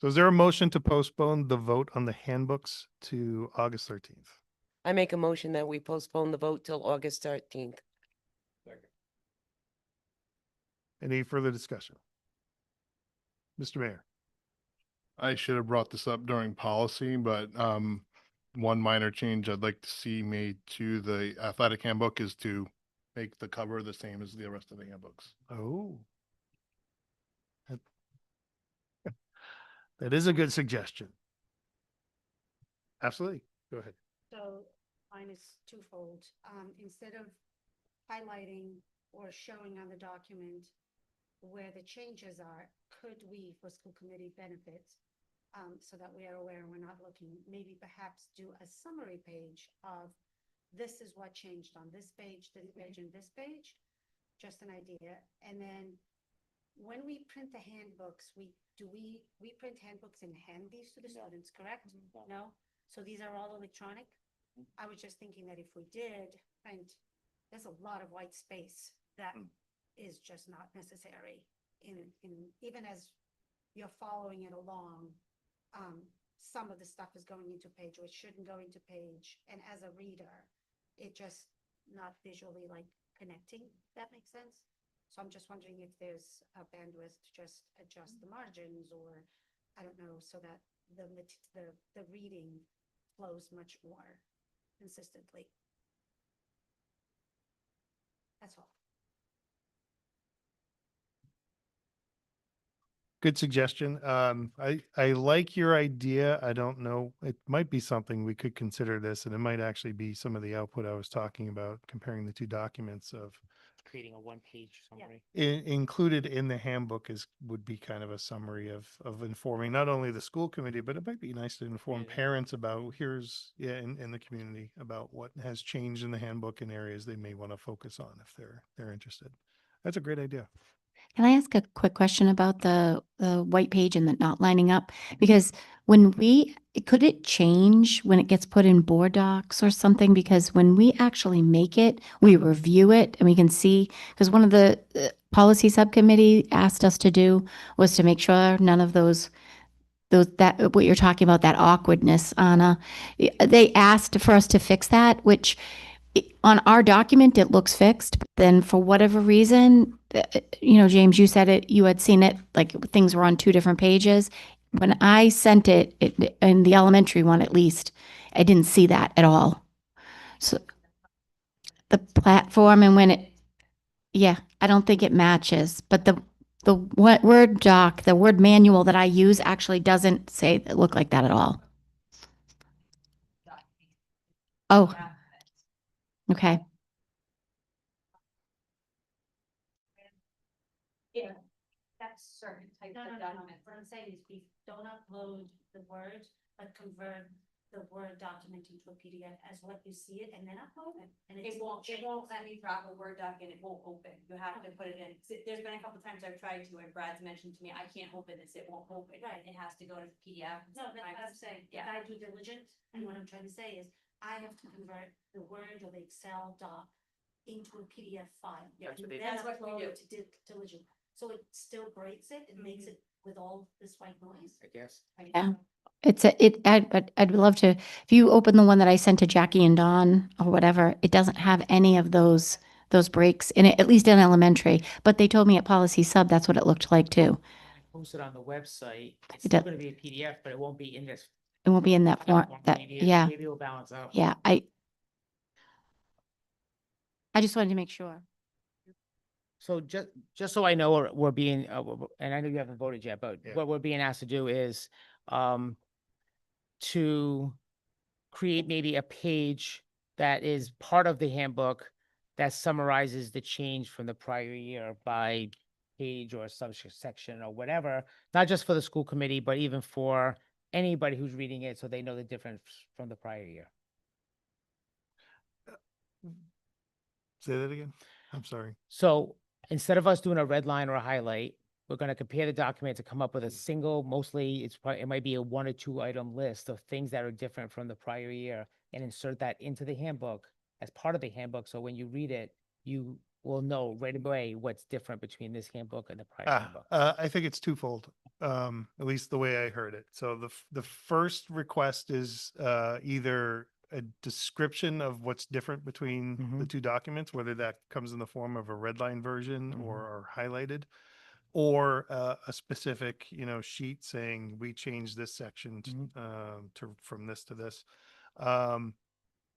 So is there a motion to postpone the vote on the handbooks to August 13th? I make a motion that we postpone the vote till August 13th. Any further discussion? Mr. Mayor. I should have brought this up during policy, but one minor change I'd like to see made to the athletic handbook is to make the cover the same as the rest of the handbooks. Oh. That is a good suggestion. Absolutely. Go ahead. So mine is twofold. Instead of highlighting or showing on the document where the changes are, could we, for school committee benefits, so that we are aware and we're not looking, maybe perhaps do a summary page of this is what changed on this page, and this page, just an idea. And then when we print the handbooks, we print handbooks and hand these to the students, correct? No? So these are all electronic? I was just thinking that if we did print, there's a lot of white space that is just not necessary in even as you're following it along. Some of the stuff is going into page or it shouldn't go into page. And as a reader, it just not visually like connecting. That makes sense? So I'm just wondering if there's a bandwidth to just adjust the margins or I don't know, so that the reading flows much more consistently. That's all. Good suggestion. I like your idea. I don't know. It might be something we could consider this, and it might actually be some of the output I was talking about, comparing the 2 documents of Creating a 1-page summary. included in the handbook would be kind of a summary of informing not only the school committee, but it might be nice to inform parents about in the community about what has changed in the handbook in areas they may want to focus on if they're interested. That's a great idea. Can I ask a quick question about the white page and the not lining up? Because could it change when it gets put in board docs or something? Because when we actually make it, we review it and we can see, because one of the policy subcommittee asked us to do was to make sure none of those that what you're talking about, that awkwardness, Anna, they asked for us to fix that, which on our document, it looks fixed. But then for whatever reason, James, you said it, you had seen it, like things were on 2 different pages. When I sent it in the elementary one, at least, I didn't see that at all. So the platform and I don't think it matches, but the Word doc, the Word manual that I use actually doesn't look like that at all. Oh, okay. Yeah, that's certain types of documents. What I'm saying is we don't upload the Word, but convert the Word document into a PDF as what you see it and then upload it. And It won't let me drop a Word doc and it won't open. You have to put it in. There's been a couple times I've tried to, and Brad's mentioned to me, I can't open this, it won't open. Right. It has to go to PDF. No, that's what I'm saying. If I do diligent, and what I'm trying to say is I have to convert the Word or the Excel doc into a PDF file. Yeah, That's what they do. Then That's what we upload do. it to diligent. So it still breaks it and makes it with all this white noise. I guess. Yeah. I'd love to, if you open the one that I sent to Jackie and Dawn or whatever, it doesn't have any of those breaks in it, at least in elementary. But they told me at policy sub, that's what it looked like too. Post it on the website. It's It still does- going to be a PDF, but it won't be in this. It won't be in that form, platform. Maybe maybe it'll balance out. yeah, I just wanted to make sure. So just so I know, we're being, and I know you haven't voted yet, but Yeah. what we're being asked to do is to create maybe a page that is part of the handbook that summarizes the change from the prior year by page or subsection or whatever, not just for the school committee, but even for anybody who's reading it, so they know the difference from the prior year. Say that again? I'm sorry. So instead of us doing a red line or a highlight, we're gonna compare the document to come up with a single, mostly it's probably, it might be a 1 or 2 item list of things that are different from the prior year and insert that into the handbook as part of the handbook. So when you read it, you will know right away what's different between this handbook and the prior handbook. I think it's twofold, at least the way I heard it. So the first request is either a description of what's different between the Mhm. two documents, whether that comes in the form of a red line version Mhm. or highlighted, or a specific, sheet saying we changed this section to from this to this.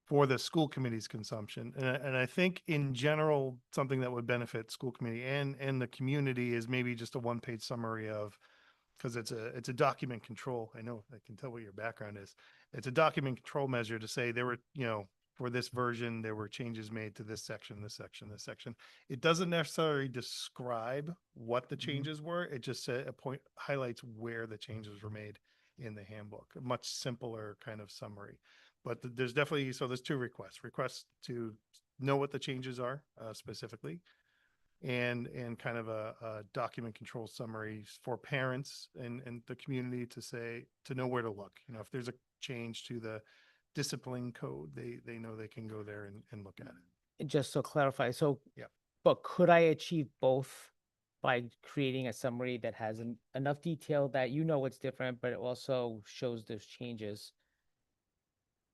For the school committee's consumption. And I think in general, something that would benefit school committee and the community is maybe just a one-page summary of, because it's a document control. I know, I can tell what your background is. It's a document control measure to say there were, for this version, there were changes made to this section, this section, this section. It doesn't necessarily describe what the changes were. It just highlights where the changes were made in the handbook. A much simpler kind of summary. But there's definitely, so there's two requests to know what the changes are specifically, and kind of a document control summary for parents and the community to know where to look. If there's a change to the discipline code, they know they can go there and look at it. And just to clarify, so. Yeah. But could I achieve both by creating a summary that has enough detail that you know what's different, but it also shows those changes?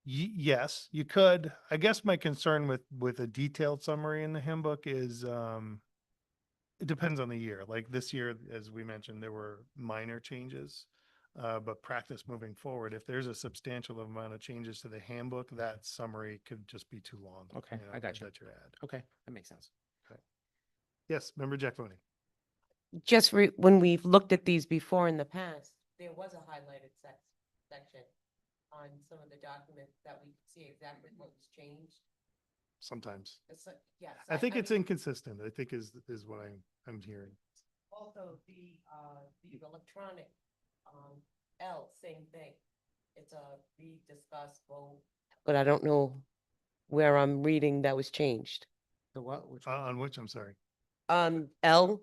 Yes, you could. I guess my concern with a detailed summary in the handbook is, it depends on the year. Like this year, as we mentioned, there were minor changes. But practice moving forward, if there's a substantial amount of changes to the handbook, that summary could just be too long. Okay, I got you. That you add. Okay, that makes sense. Yes, Member Jack Boney. Just when we've looked at these before in the past, there was a highlighted section on some of the documents that we could see exactly what was changed. Sometimes. Yes. I think it's mean, inconsistent, I think is what I'm hearing. Also, the electronic, L, same thing. It's a read, discuss, vote. But I don't know where I'm reading that was changed. So what? Which one? On which, I'm sorry. L,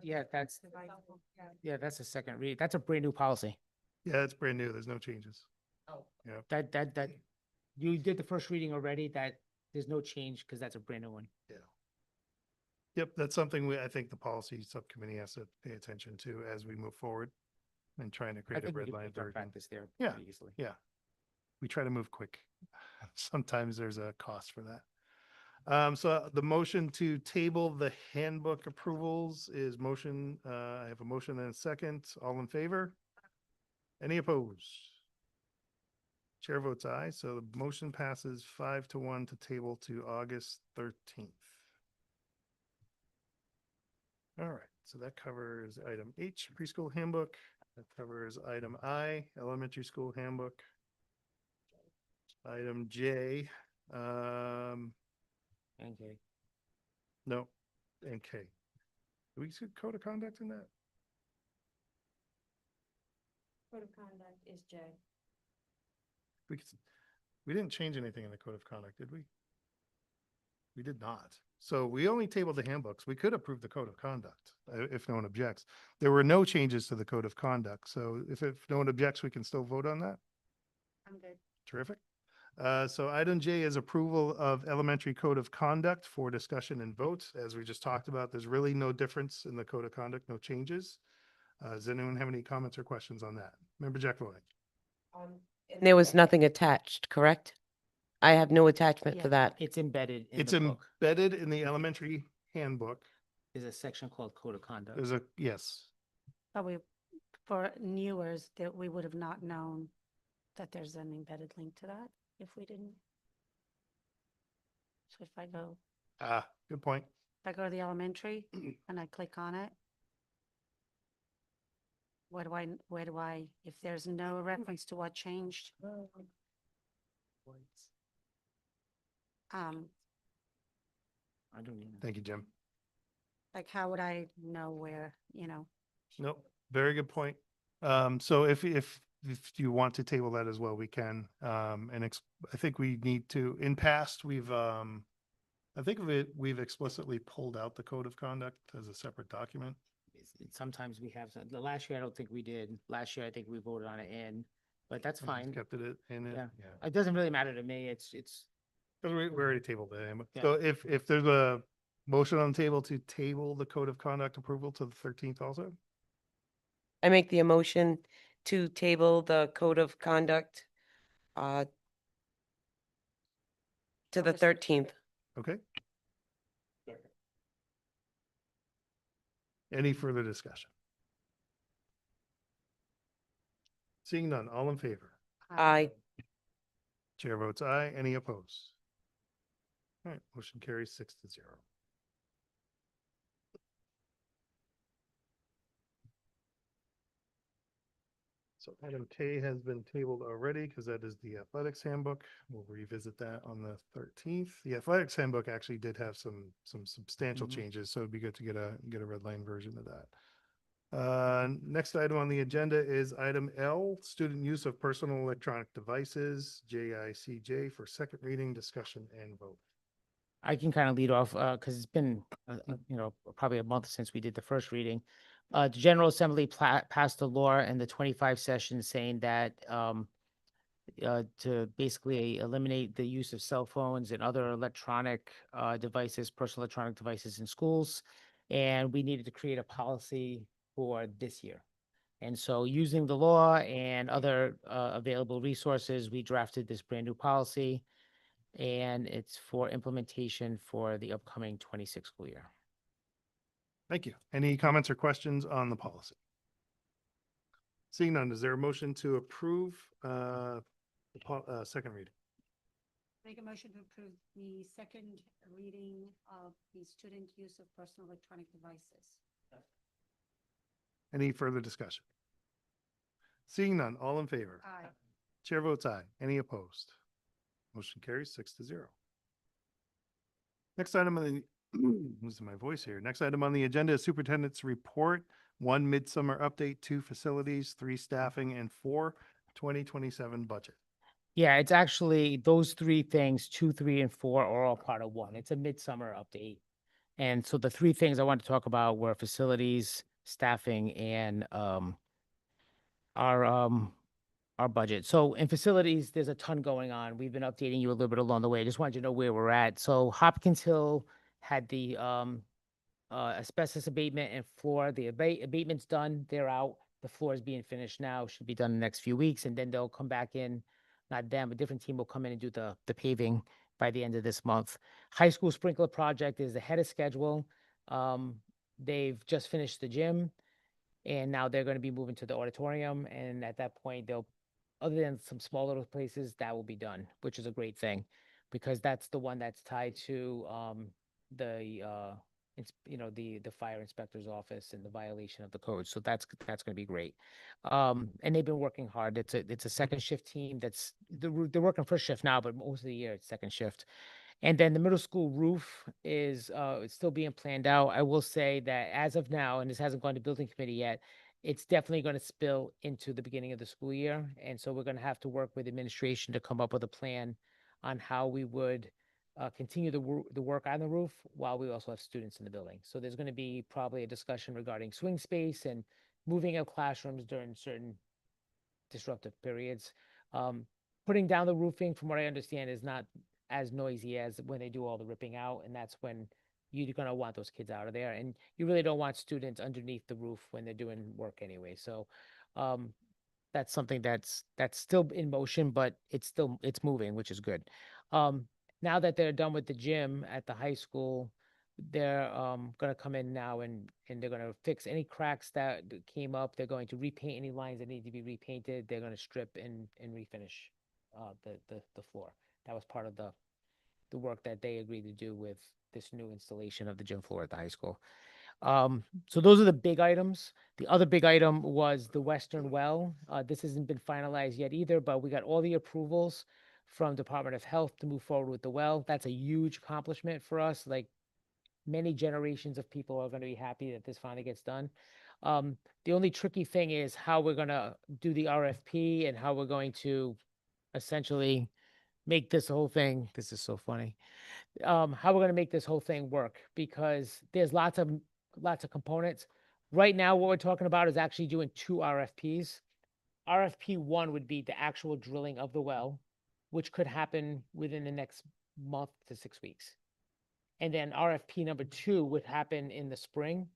Yeah, that's the second read. That's a brand new policy. Yeah, it's brand new. There's no changes. oh, That, you did the first reading already, there's no change because that's a brand new one. Yep, that's something I think the policy subcommittee has to pay attention to as we move forward and trying to I create a think we red could line pick our version. practice there Yeah. pretty easily. Yeah. We try to move quick. Sometimes there's a cost for that. So the motion to table the handbook approvals is motion, I have a motion and a second. All in favor? Any opposed? Chair votes aye, so the motion passes 5-1 to table to August 13th. All right, so that covers item H, preschool handbook. That covers item I, elementary school handbook. Item J, Okay. no, and K. Do we see code of conduct in that? Code of conduct is J. We didn't change anything in the code of conduct, did we? We did not. So we only tabled the handbooks. We could approve the code of conduct if no one objects. There were no changes to the code of conduct. So if no one objects, we can still vote on that. I'm good. Terrific. So item J is approval of elementary code of conduct for discussion and vote. As we just talked about, there's really no difference in the code of conduct, no changes. Does anyone have any comments or questions on that? Member Jack Voting. and there was nothing attached, correct? I have no attachment for Yeah. that. It's embedded in It's the book. embedded in the elementary handbook. There's a section called Code of Conduct. There's yes. But for newers, that we would have not known that there's an embedded link to that if we didn't. So if I go Good point. to the elementary and I click on it, where do I, if there's no reference to what changed? Um, I don't know. Thank you, Jim. like how would I know where, you know? Nope, very good point. So if you want to table that as well, we can. I think we need to, in past, I think we've explicitly pulled out the code of conduct as a separate document. Sometimes we have, the last year, I don't think we did. Last year, I think we voted on it in, but that's We just fine. Kept it in it. Yeah. Yeah. It doesn't really matter to me. It's, 'Cause we already tabled it. Anyway. Yeah. So if there's a motion on the table to table the code of conduct approval to the 13th also, I make the emotion to table the code of conduct to the 13th. okay? Any further discussion? Seeing none, all in favor? Aye. Chair votes aye. Any opposed? All right, motion carries 6-0. So item K has been tabled already because that is the athletics handbook. We'll revisit that on the 13th. The athletics handbook actually did have some substantial Mhm. changes, so it'd be good to get a red line version of that. Next item on the agenda is item L, student use of personal electronic devices, JICJ, for second reading, discussion, and vote. I can kind of lead off, because it's been, probably a month since we did the first reading. The General Assembly passed a law in the 25 session saying that, to basically eliminate the use of cell phones and other electronic, devices, personal electronic devices in schools. And we needed to create a policy for this year. And so using the law and other, available resources, we drafted this brand new policy. And it's for implementation for the upcoming 26 school year. Thank you. Any comments or questions on the policy? Seeing none, is there a motion to approve second reading? Make a motion to approve the second reading of the student use of personal electronic devices. Any further discussion? Seeing none, all in favor? Aye. Chair votes aye. Any opposed? Motion carries 6-0. Next item on the, losing my voice here. Next item on the agenda is superintendent's report. 1, midsummer update, 2, facilities, 3, staffing, and 4, 2027 budget. Yeah, it's actually those three things, 2, 3, and 4 are all part of one. It's a midsummer update. And so the three things I wanted to talk about were facilities, staffing, and our budget. So in facilities, there's a ton going on. We've been updating you a little bit along the way. I just wanted you to know where we're at. So Hopkins Hill had the asbestos abatement and floor. The abatement's done. They're out. The floor is being finished now. Should be done in the next few weeks, and then they'll come back in. Not them, a different team will come in and do the paving by the end of this month. High school sprinkler project is ahead of schedule. They've just finished the gym, and now they're going to be moving to the auditorium. And at that point, they'll, other than some small little places, that will be done, which is a great thing, because that's the one that's tied to the the fire inspector's office and the violation of the code. So that's going to be great. And they've been working hard. It's a second shift team. They're working first shift now, but most of the year it's second shift. And then the middle school roof is it's still being planned out. I will say that as of now, and this hasn't gone to building committee yet, it's definitely going to spill into the beginning of the school year. And so we're going to have to work with administration to come up with a plan on how we would continue the work on the roof while we also have students in the building. So there's going to be probably a discussion regarding swing space and moving of classrooms during certain disruptive periods. Putting down the roofing, from what I understand, is not as noisy as when they do all the ripping out, and that's when you're going to want those kids out of there. And you really don't want students underneath the roof when they're doing work anyway. So that's something that's still in motion, but it's moving, which is good. Now that they're done with the gym at the high school, they're going to come in now and they're going to fix any cracks that came up. They're going to repaint any lines that need to be repainted. They're going to strip and refinish the floor. That was part of the work that they agreed to do with this new installation of the gym floor at the high school. So those are the big items. The other big item was the Western Well. This hasn't been finalized yet either, but we got all the approvals from Department of Health to move forward with the well. That's a huge accomplishment for us. Like, many generations of people are going to be happy that this finally gets done. The only tricky thing is how we're going to do the RFP and how we're going to essentially make this whole thing. This is so funny. How we're going to make this whole thing work, because there's lots of components. Right now, what we're talking about is actually doing 2 RFPs. RFP 1 would be the actual drilling of the well, which could happen within the next month to 6 weeks. And then RFP number 2 would happen in the spring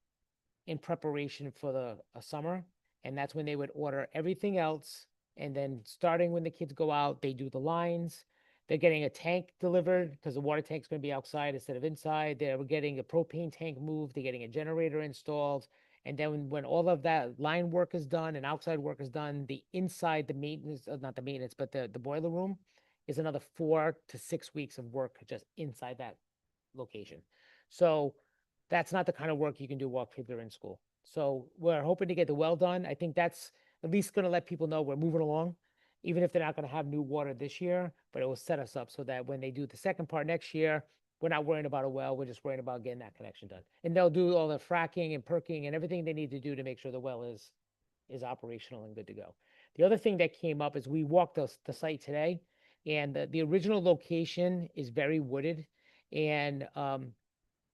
in preparation for the summer. And that's when they would order everything else. And then starting when the kids go out, they do the lines. They're getting a tank delivered because the water tank's going to be outside instead of inside. They're getting a propane tank moved. They're getting a generator installed. And then when all of that line work is done and outside work is done, the inside, the maintenance, not the maintenance, but the boiler room is another 4 to 6 weeks of work just inside that location. So that's not the kind of work you can do while kids are in school. So we're hoping to get the well done. I think that's at least going to let people know we're moving along, even if they're not going to have new water this year, but it will set us up so that when they do the second part next year, we're not worrying about a well. We're just worrying about getting that connection done. And they'll do all the fracking and perking and everything they need to do to make sure the well is operational and good to go. The other thing that came up is we walked the site today, and the original location is very wooded. And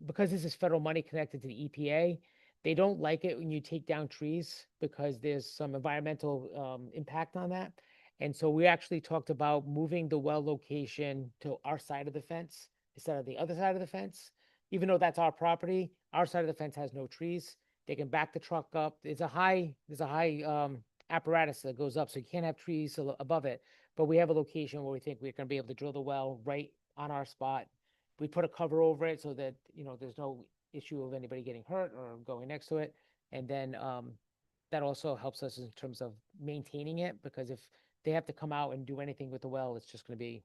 because this is federal money connected to the EPA, they don't like it when you take down trees because there's some environmental impact on that. And so we actually talked about moving the well location to our side of the fence instead of the other side of the fence. Even though that's our property, our side of the fence has no trees. They can back the truck up. There's a high apparatus that goes up, so you can't have trees above it. But we have a location where we think we're going to be able to drill the well right on our spot. We put a cover over it so that, there's no issue of anybody getting hurt or going next to it. And then that also helps us in terms of maintaining it, because if they have to come out and do anything with the well, it's just going to be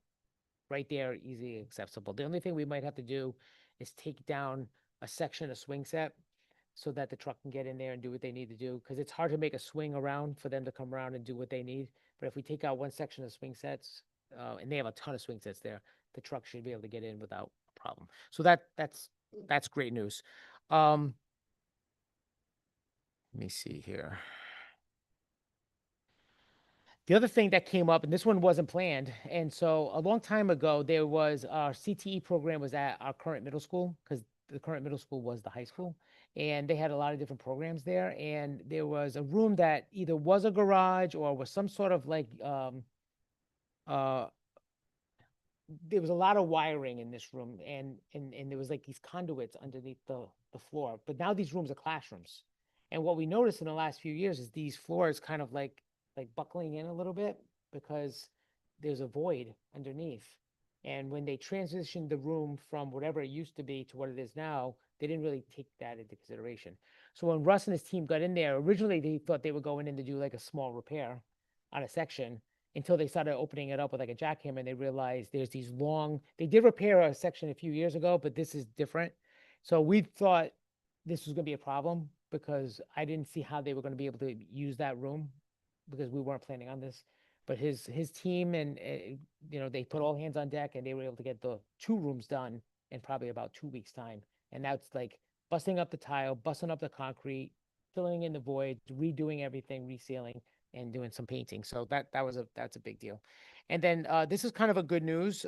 right there, easy, accessible. The only thing we might have to do is take down a section of swing set so that the truck can get in there and do what they need to do, because it's hard to make a swing around for them to come around and do what they need. But if we take out one section of swing sets, and they have a ton of swing sets there, the truck should be able to get in without a problem. So that's great news. Let me see here. The other thing that came up, and this one wasn't planned, and so a long time ago, there was our CTE program was at our current middle school, because the current middle school was the high school, and they had a lot of different programs there, and there was a room that either was a garage or was some sort of like, there was a lot of wiring in this room, and there was like these conduits underneath the floor, but now these rooms are classrooms. And what we noticed in the last few years is these floors kind of like buckling in a little bit because there's a void underneath. And when they transitioned the room from whatever it used to be to what it is now, they didn't really take that into consideration. So when Russ and his team got in there, originally they thought they were going in to do like a small repair on a section, until they started opening it up with like a jackhammer, and they realized there's these they did repair a section a few years ago, but this is different. So we thought this was going to be a problem because I didn't see how they were going to be able to use that room, because we weren't planning on this. But his team and, they put all hands on deck, and they were able to get the 2 rooms done in probably about 2 weeks' time. And that's like busting up the tile, busting up the concrete, filling in the void, redoing everything, resealing, and doing some painting. So that's a big deal. And then this is kind of a good news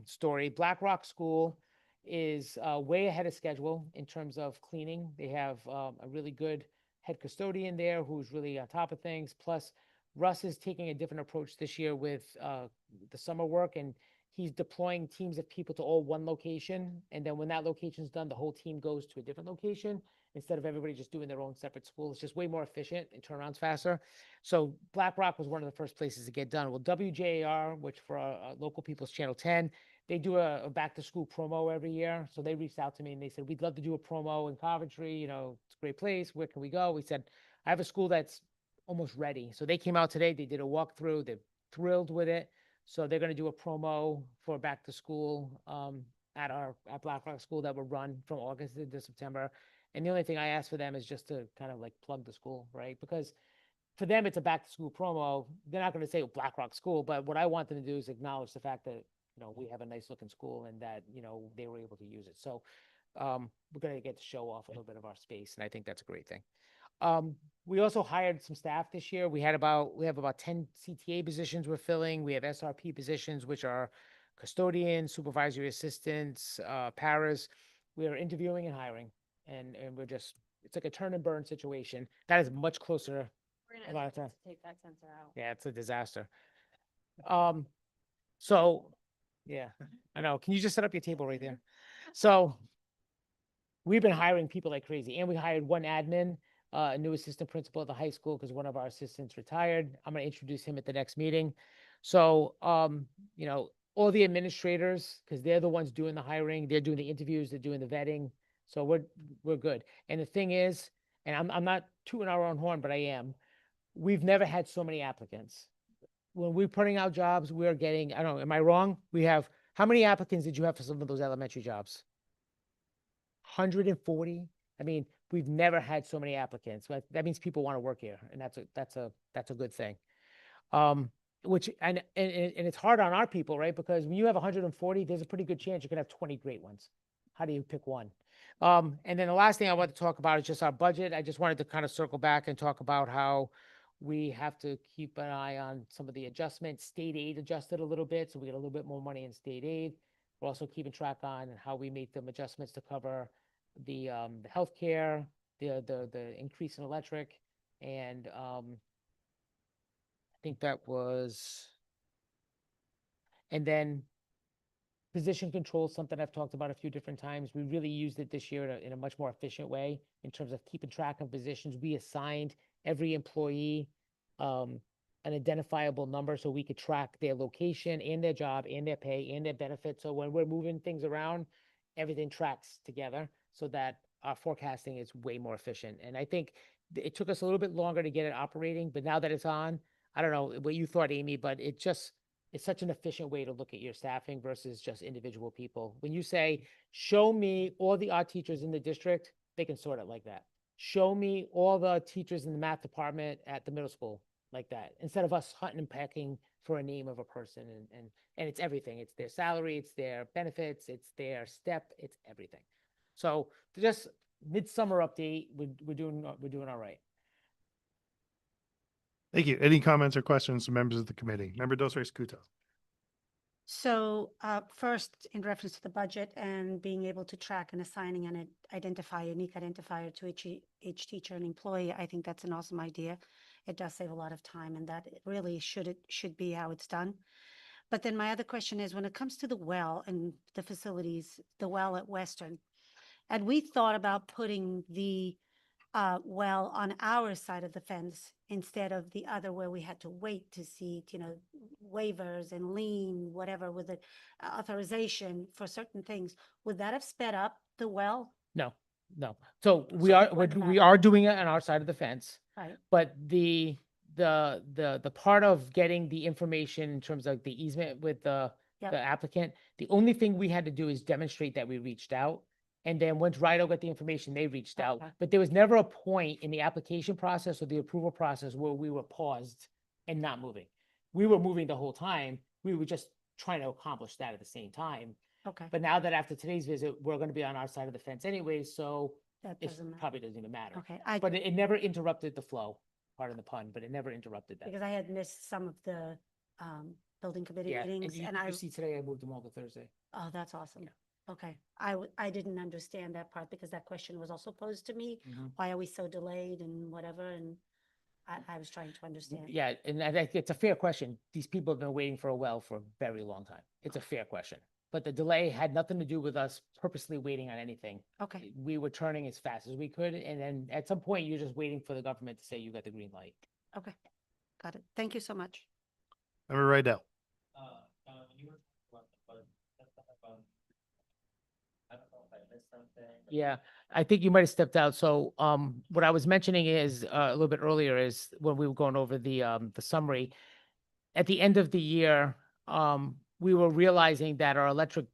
story. Black Rock School is way ahead of schedule in terms of cleaning. They have a really good head custodian there who's really on top of things. Plus, Russ is taking a different approach this year with the summer work, and he's deploying teams of people to all one location. And then when that location's done, the whole team goes to a different location instead of everybody just doing their own separate school. It's just way more efficient and turnarounds faster. So Black Rock was one of the first places to get done. Well, WJAR, which for our local people's Channel 10, they do a back to school promo every year. So they reached out to me and they said, we'd love to do a promo in Coventry. It's a great place. Where can we go? We said, I have a school that's almost ready. So they came out today. They did a walkthrough. They're thrilled with it. So they're going to do a promo for back to school at Black Rock School that will run from August into September. And the only thing I ask for them is just to kind of like plug the school, right? Because for them, it's a back to school promo. They're not going to say Black Rock School, but what I want them to do is acknowledge the fact that, we have a nice looking school and that, they were able to use it. So we're going to get to show off a little bit of our space. And I think that's a great thing. We also hired some staff this year. We have about 10 CTA positions we're filling. We have SRP positions, which are custodians, supervisory assistants, paras. We are interviewing and hiring, and it's like a turn and burn situation. That is much closer. We're A lot of gonna time. take that sensor out. Yeah, it's a disaster. So, yeah, I know. Can you just set up your table right there? So we've been hiring people like crazy, and we hired one admin, a new assistant principal at the high school because one of our assistants retired. I'm going to introduce him at the next meeting. So, all the administrators, because they're the ones doing the hiring, they're doing the interviews, they're doing the vetting. So we're good. And the thing is, and I'm not tooting our own horn, but I am. We've never had so many applicants. When we're putting out jobs, we're getting, I don't know, am I wrong? How many applicants did you have for some of those elementary jobs? 140? I mean, we've never had so many applicants. But that means people want to work here, and that's a good thing. Which and it's hard on our people, right? Because when you have 140, there's a pretty good chance you can have 20 great ones. How do you pick one? And then the last thing I want to talk about is just our budget. I just wanted to kind of circle back and talk about how we have to keep an eye on some of the adjustments. State aid adjusted a little bit, so we get a little bit more money in state aid. We're also keeping track on how we make them adjustments to cover the healthcare, the increase in electric, and I think that was, and then position control, something I've talked about a few different times. We really used it this year in a much more efficient way in terms of keeping track of positions. We assigned every employee an identifiable number so we could track their location and their job and their pay and their benefits. So when we're moving things around, everything tracks together so that our forecasting is way more efficient. And I think it took us a little bit longer to get it operating, but now that it's on, I don't know what you thought, Amy, but it's such an efficient way to look at your staffing versus just individual people. When you say, show me all the art teachers in the district, they can sort it like that. Show me all the teachers in the math department at the middle school like that, instead of us hunting and pecking for a name of a person. And it's everything. It's their salary, it's their benefits, it's their step, it's everything. So just midsummer update, we're doing all right. Thank you. Any comments or questions from members of the committee? Member Dos Reis Kuto. So first, in reference to the budget and being able to track and assigning and identify a unique identifier to each teacher and employee, I think that's an awesome idea. It does save a lot of time, and that really should be how it's done. But then my other question is, when it comes to the well and the facilities, the well at Western, and we thought about putting the well on our side of the fence instead of the other where we had to wait to see, waivers and lien, whatever, with the authorization for certain things. Would that have sped up the well? No. So we So are, it wouldn't we matter. are doing it on our side of the fence, Right. but the part of getting the information in terms of the easement with the Yep. applicant, the only thing we had to do is demonstrate that we reached out. And then once Rido got the information, they reached out. Okay. But there was never a point in the application process or the approval process where we were paused and not moving. We were moving the whole time. We were just trying to accomplish that at the same time. Okay, But now that after today's visit, we're going to be on our side of the fence anyway, so that it doesn't matter. probably doesn't even matter. Okay, But it never interrupted the flow, pardon the pun, but it never interrupted that. because I had missed some of the building committee Yeah, and meetings, you and I, see today, I moved them all to Thursday. oh, that's awesome. Yeah. Okay, I didn't understand that part because that question was also posed to me. Mhm. Why are we so delayed and whatever, and I was trying to understand. Yeah, and I think it's a fair question. These people have been waiting for a well for a very long time. It's a fair question. But the delay had nothing to do with us purposely waiting on anything. Okay, We were turning as fast as we could, and then at some point, you're just waiting for the government to say you got the green light. okay, got it. Thank you so much. Member Rydell. Yeah, I think you might have stepped out. So, what I was mentioning is, a little bit earlier is when we were going over the summary. At the end of the year, we were realizing that our electric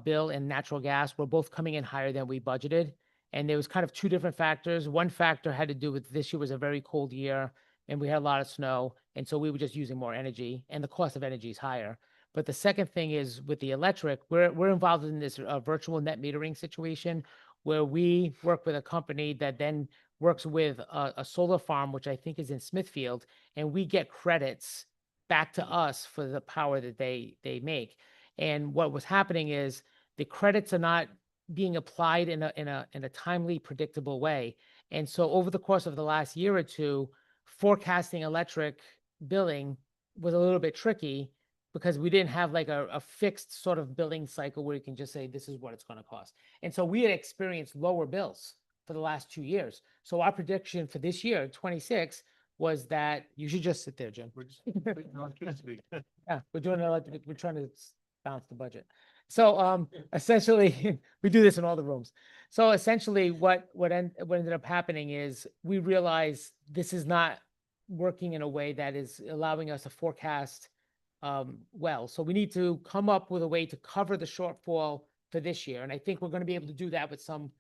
bill and natural gas were both coming in higher than we budgeted. And there was kind of two different factors. One factor had to do with this year was a very cold year and we had a lot of snow. And so we were just using more energy and the cost of energy is higher. But the second thing is with the electric, we're involved in this virtual net metering situation where we work with a company that then works with a solar farm, which I think is in Smithfield, and we get credits back to us for the power that they make. And what was happening is the credits are not being applied in a timely, predictable way. And so over the course of the last year or two, forecasting electric billing was a little bit tricky because we didn't have like a fixed sort of billing cycle where you can just say, this is what it's going to cost. And so we had experienced lower bills for the last 2 years. So our prediction for this year, 26, was that you should just sit there, Jim. We're just putting electricity. Yeah, we're doing electric, we're trying to balance the budget. So essentially, we do this in all the rooms. So essentially what ended up happening is we realized this is not working in a way that is allowing us to forecast well. So we need to come up with a way to cover the shortfall for this year. And I think we're going to be able to do that with some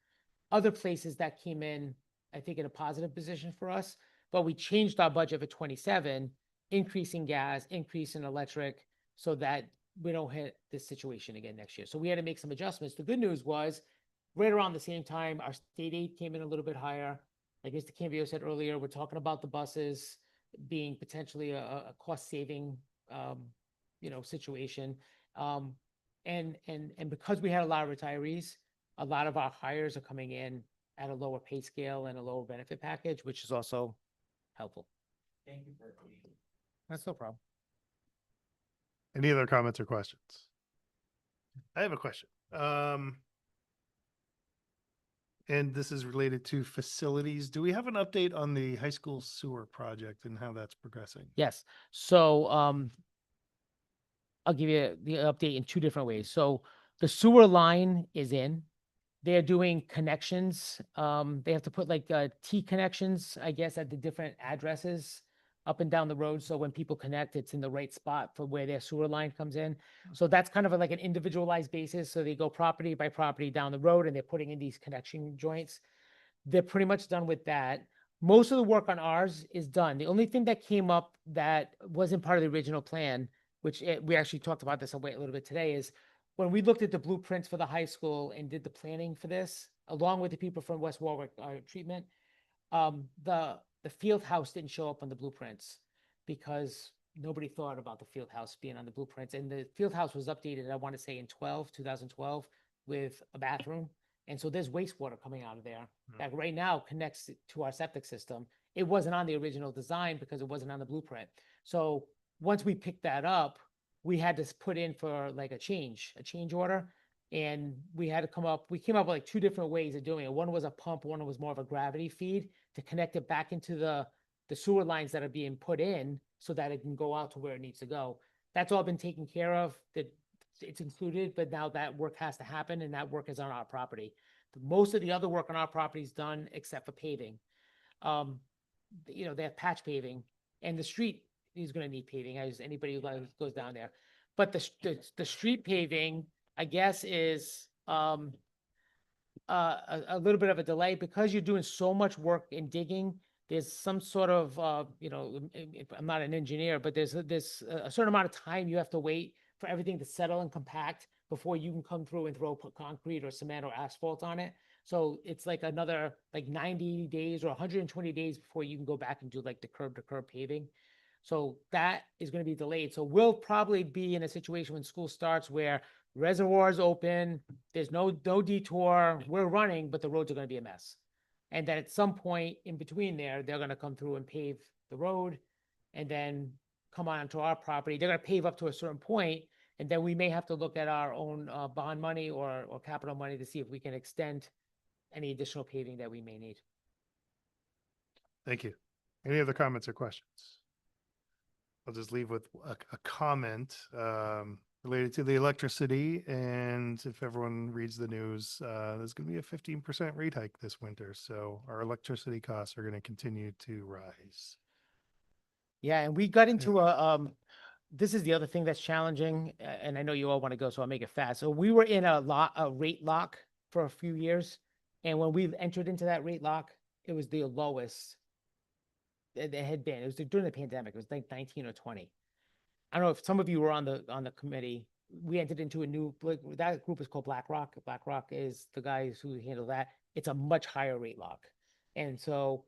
other places that came in, I think, in a positive position for us. But we changed our budget for 27, increasing gas, increase in electric, so that we don't hit this situation again next year. So we had to make some adjustments. The good news was right around the same time, our state aid came in a little bit higher. Like Mr. Cambio said earlier, we're talking about the buses being potentially a cost saving, situation. And because we had a lot of retirees, a lot of our hires are coming in at a lower pay scale and a lower benefit package, which is also helpful. Thank you for That's no problem. Any other comments or questions? I have a question. And this is related to facilities. Do we have an update on the high school sewer project and how that's progressing? Yes. So I'll give you the update in two different ways. So the sewer line is in. They're doing connections. They have to put like T connections, I guess, at the different addresses up and down the road. So when people connect, it's in the right spot for where their sewer line comes in. So that's kind of like an individualized basis. So they go property by property down the road and they're putting in these connection joints. They're pretty much done with that. Most of the work on ours is done. The only thing that came up that wasn't part of the original plan, which we actually talked about this a little bit today, is when we looked at the blueprints for the high school and did the planning for this, along with the people from West Warwick treatment, the field house didn't show up on the blueprints because nobody thought about the field house being on the blueprints. And the field house was updated, I want to say in 2012, with a bathroom. And so there's wastewater coming out of there that right now connects to our septic system. It wasn't on the original design because it wasn't on the blueprint. So once we picked that up, we had to put in for like a change order. And we came up with like two different ways of doing it. One was a pump, one was more of a gravity feed to connect it back into the sewer lines that are being put in so that it can go out to where it needs to go. That's all been taken care of, that it's included, but now that work has to happen and that work is on our property. Most of the other work on our property is done except for paving. They have patch paving and the street is going to need paving as anybody who goes down there. But the street paving, I guess, is a little bit of a delay because you're doing so much work in digging. There's some sort of, I'm not an engineer, but there's a certain amount of time you have to wait for everything to settle and compact before you can come through and throw concrete or cement or asphalt on it. So it's like another 90 days or 120 days before you can go back and do like the curb to curb paving. So that is going to be delayed. So we'll probably be in a situation when school starts where reservoirs open, there's no detour, we're running, but the roads are going to be a mess. And then at some point in between there, they're going to come through and pave the road and then come onto our property. They're going to pave up to a certain point, and then we may have to look at our own bond money or capital money to see if we can extend any additional paving that we may need. Thank you. Any other comments or questions? I'll just leave with a comment related to the electricity. And if everyone reads the news, there's going to be a 15% rate hike this winter. So our electricity costs are going to continue to rise. Yeah, and we got into this is the other thing that's challenging, and I know you all want to go, so I'll make it fast. So we were in a rate lock for a few years, And when we entered into that rate lock, it was the lowest it had been. It was during the pandemic. It was like 19 or 20. I don't know if some of you were on the committee. We entered into a new, like, that group is called BlackRock. BlackRock is the guys who handle that. It's a much higher rate lock. And so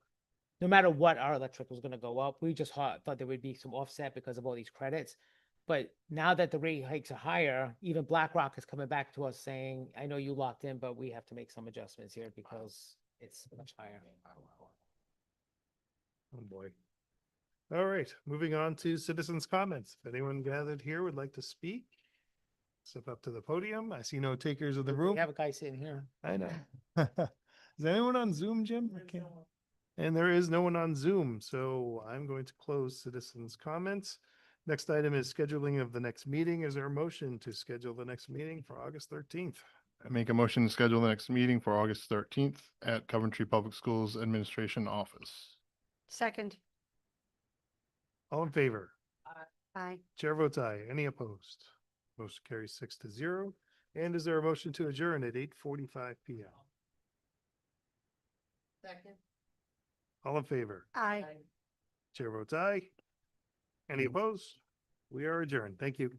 no matter what, our electric was going to go up. We just thought there would be some offset because of all these credits. But now that the rate hikes are higher, even BlackRock is coming back to us saying, I know you locked in, but we have to make some adjustments here because it's much higher. Oh, boy. All right, moving on to citizens' comments. If anyone gathered here would like to speak, step up to the podium. I see no takers of the room. We have a guy sitting here. I know. Is anyone on Zoom, Jim? Okay. And there is no one on Zoom, so I'm going to close citizens' comments. Next item is scheduling of the next meeting. Is there a motion to schedule the next meeting for August 13th? I make a motion to schedule the next meeting for August 13th at Coventry Public Schools Administration Office. Second. All in favor? Aye. Chair votes aye. Any opposed? Motion carries 6-0. And is there a motion to adjourn at 8:45 PM? Second. All in favor? Aye. Chair votes aye. Any opposed? We are adjourned. Thank you.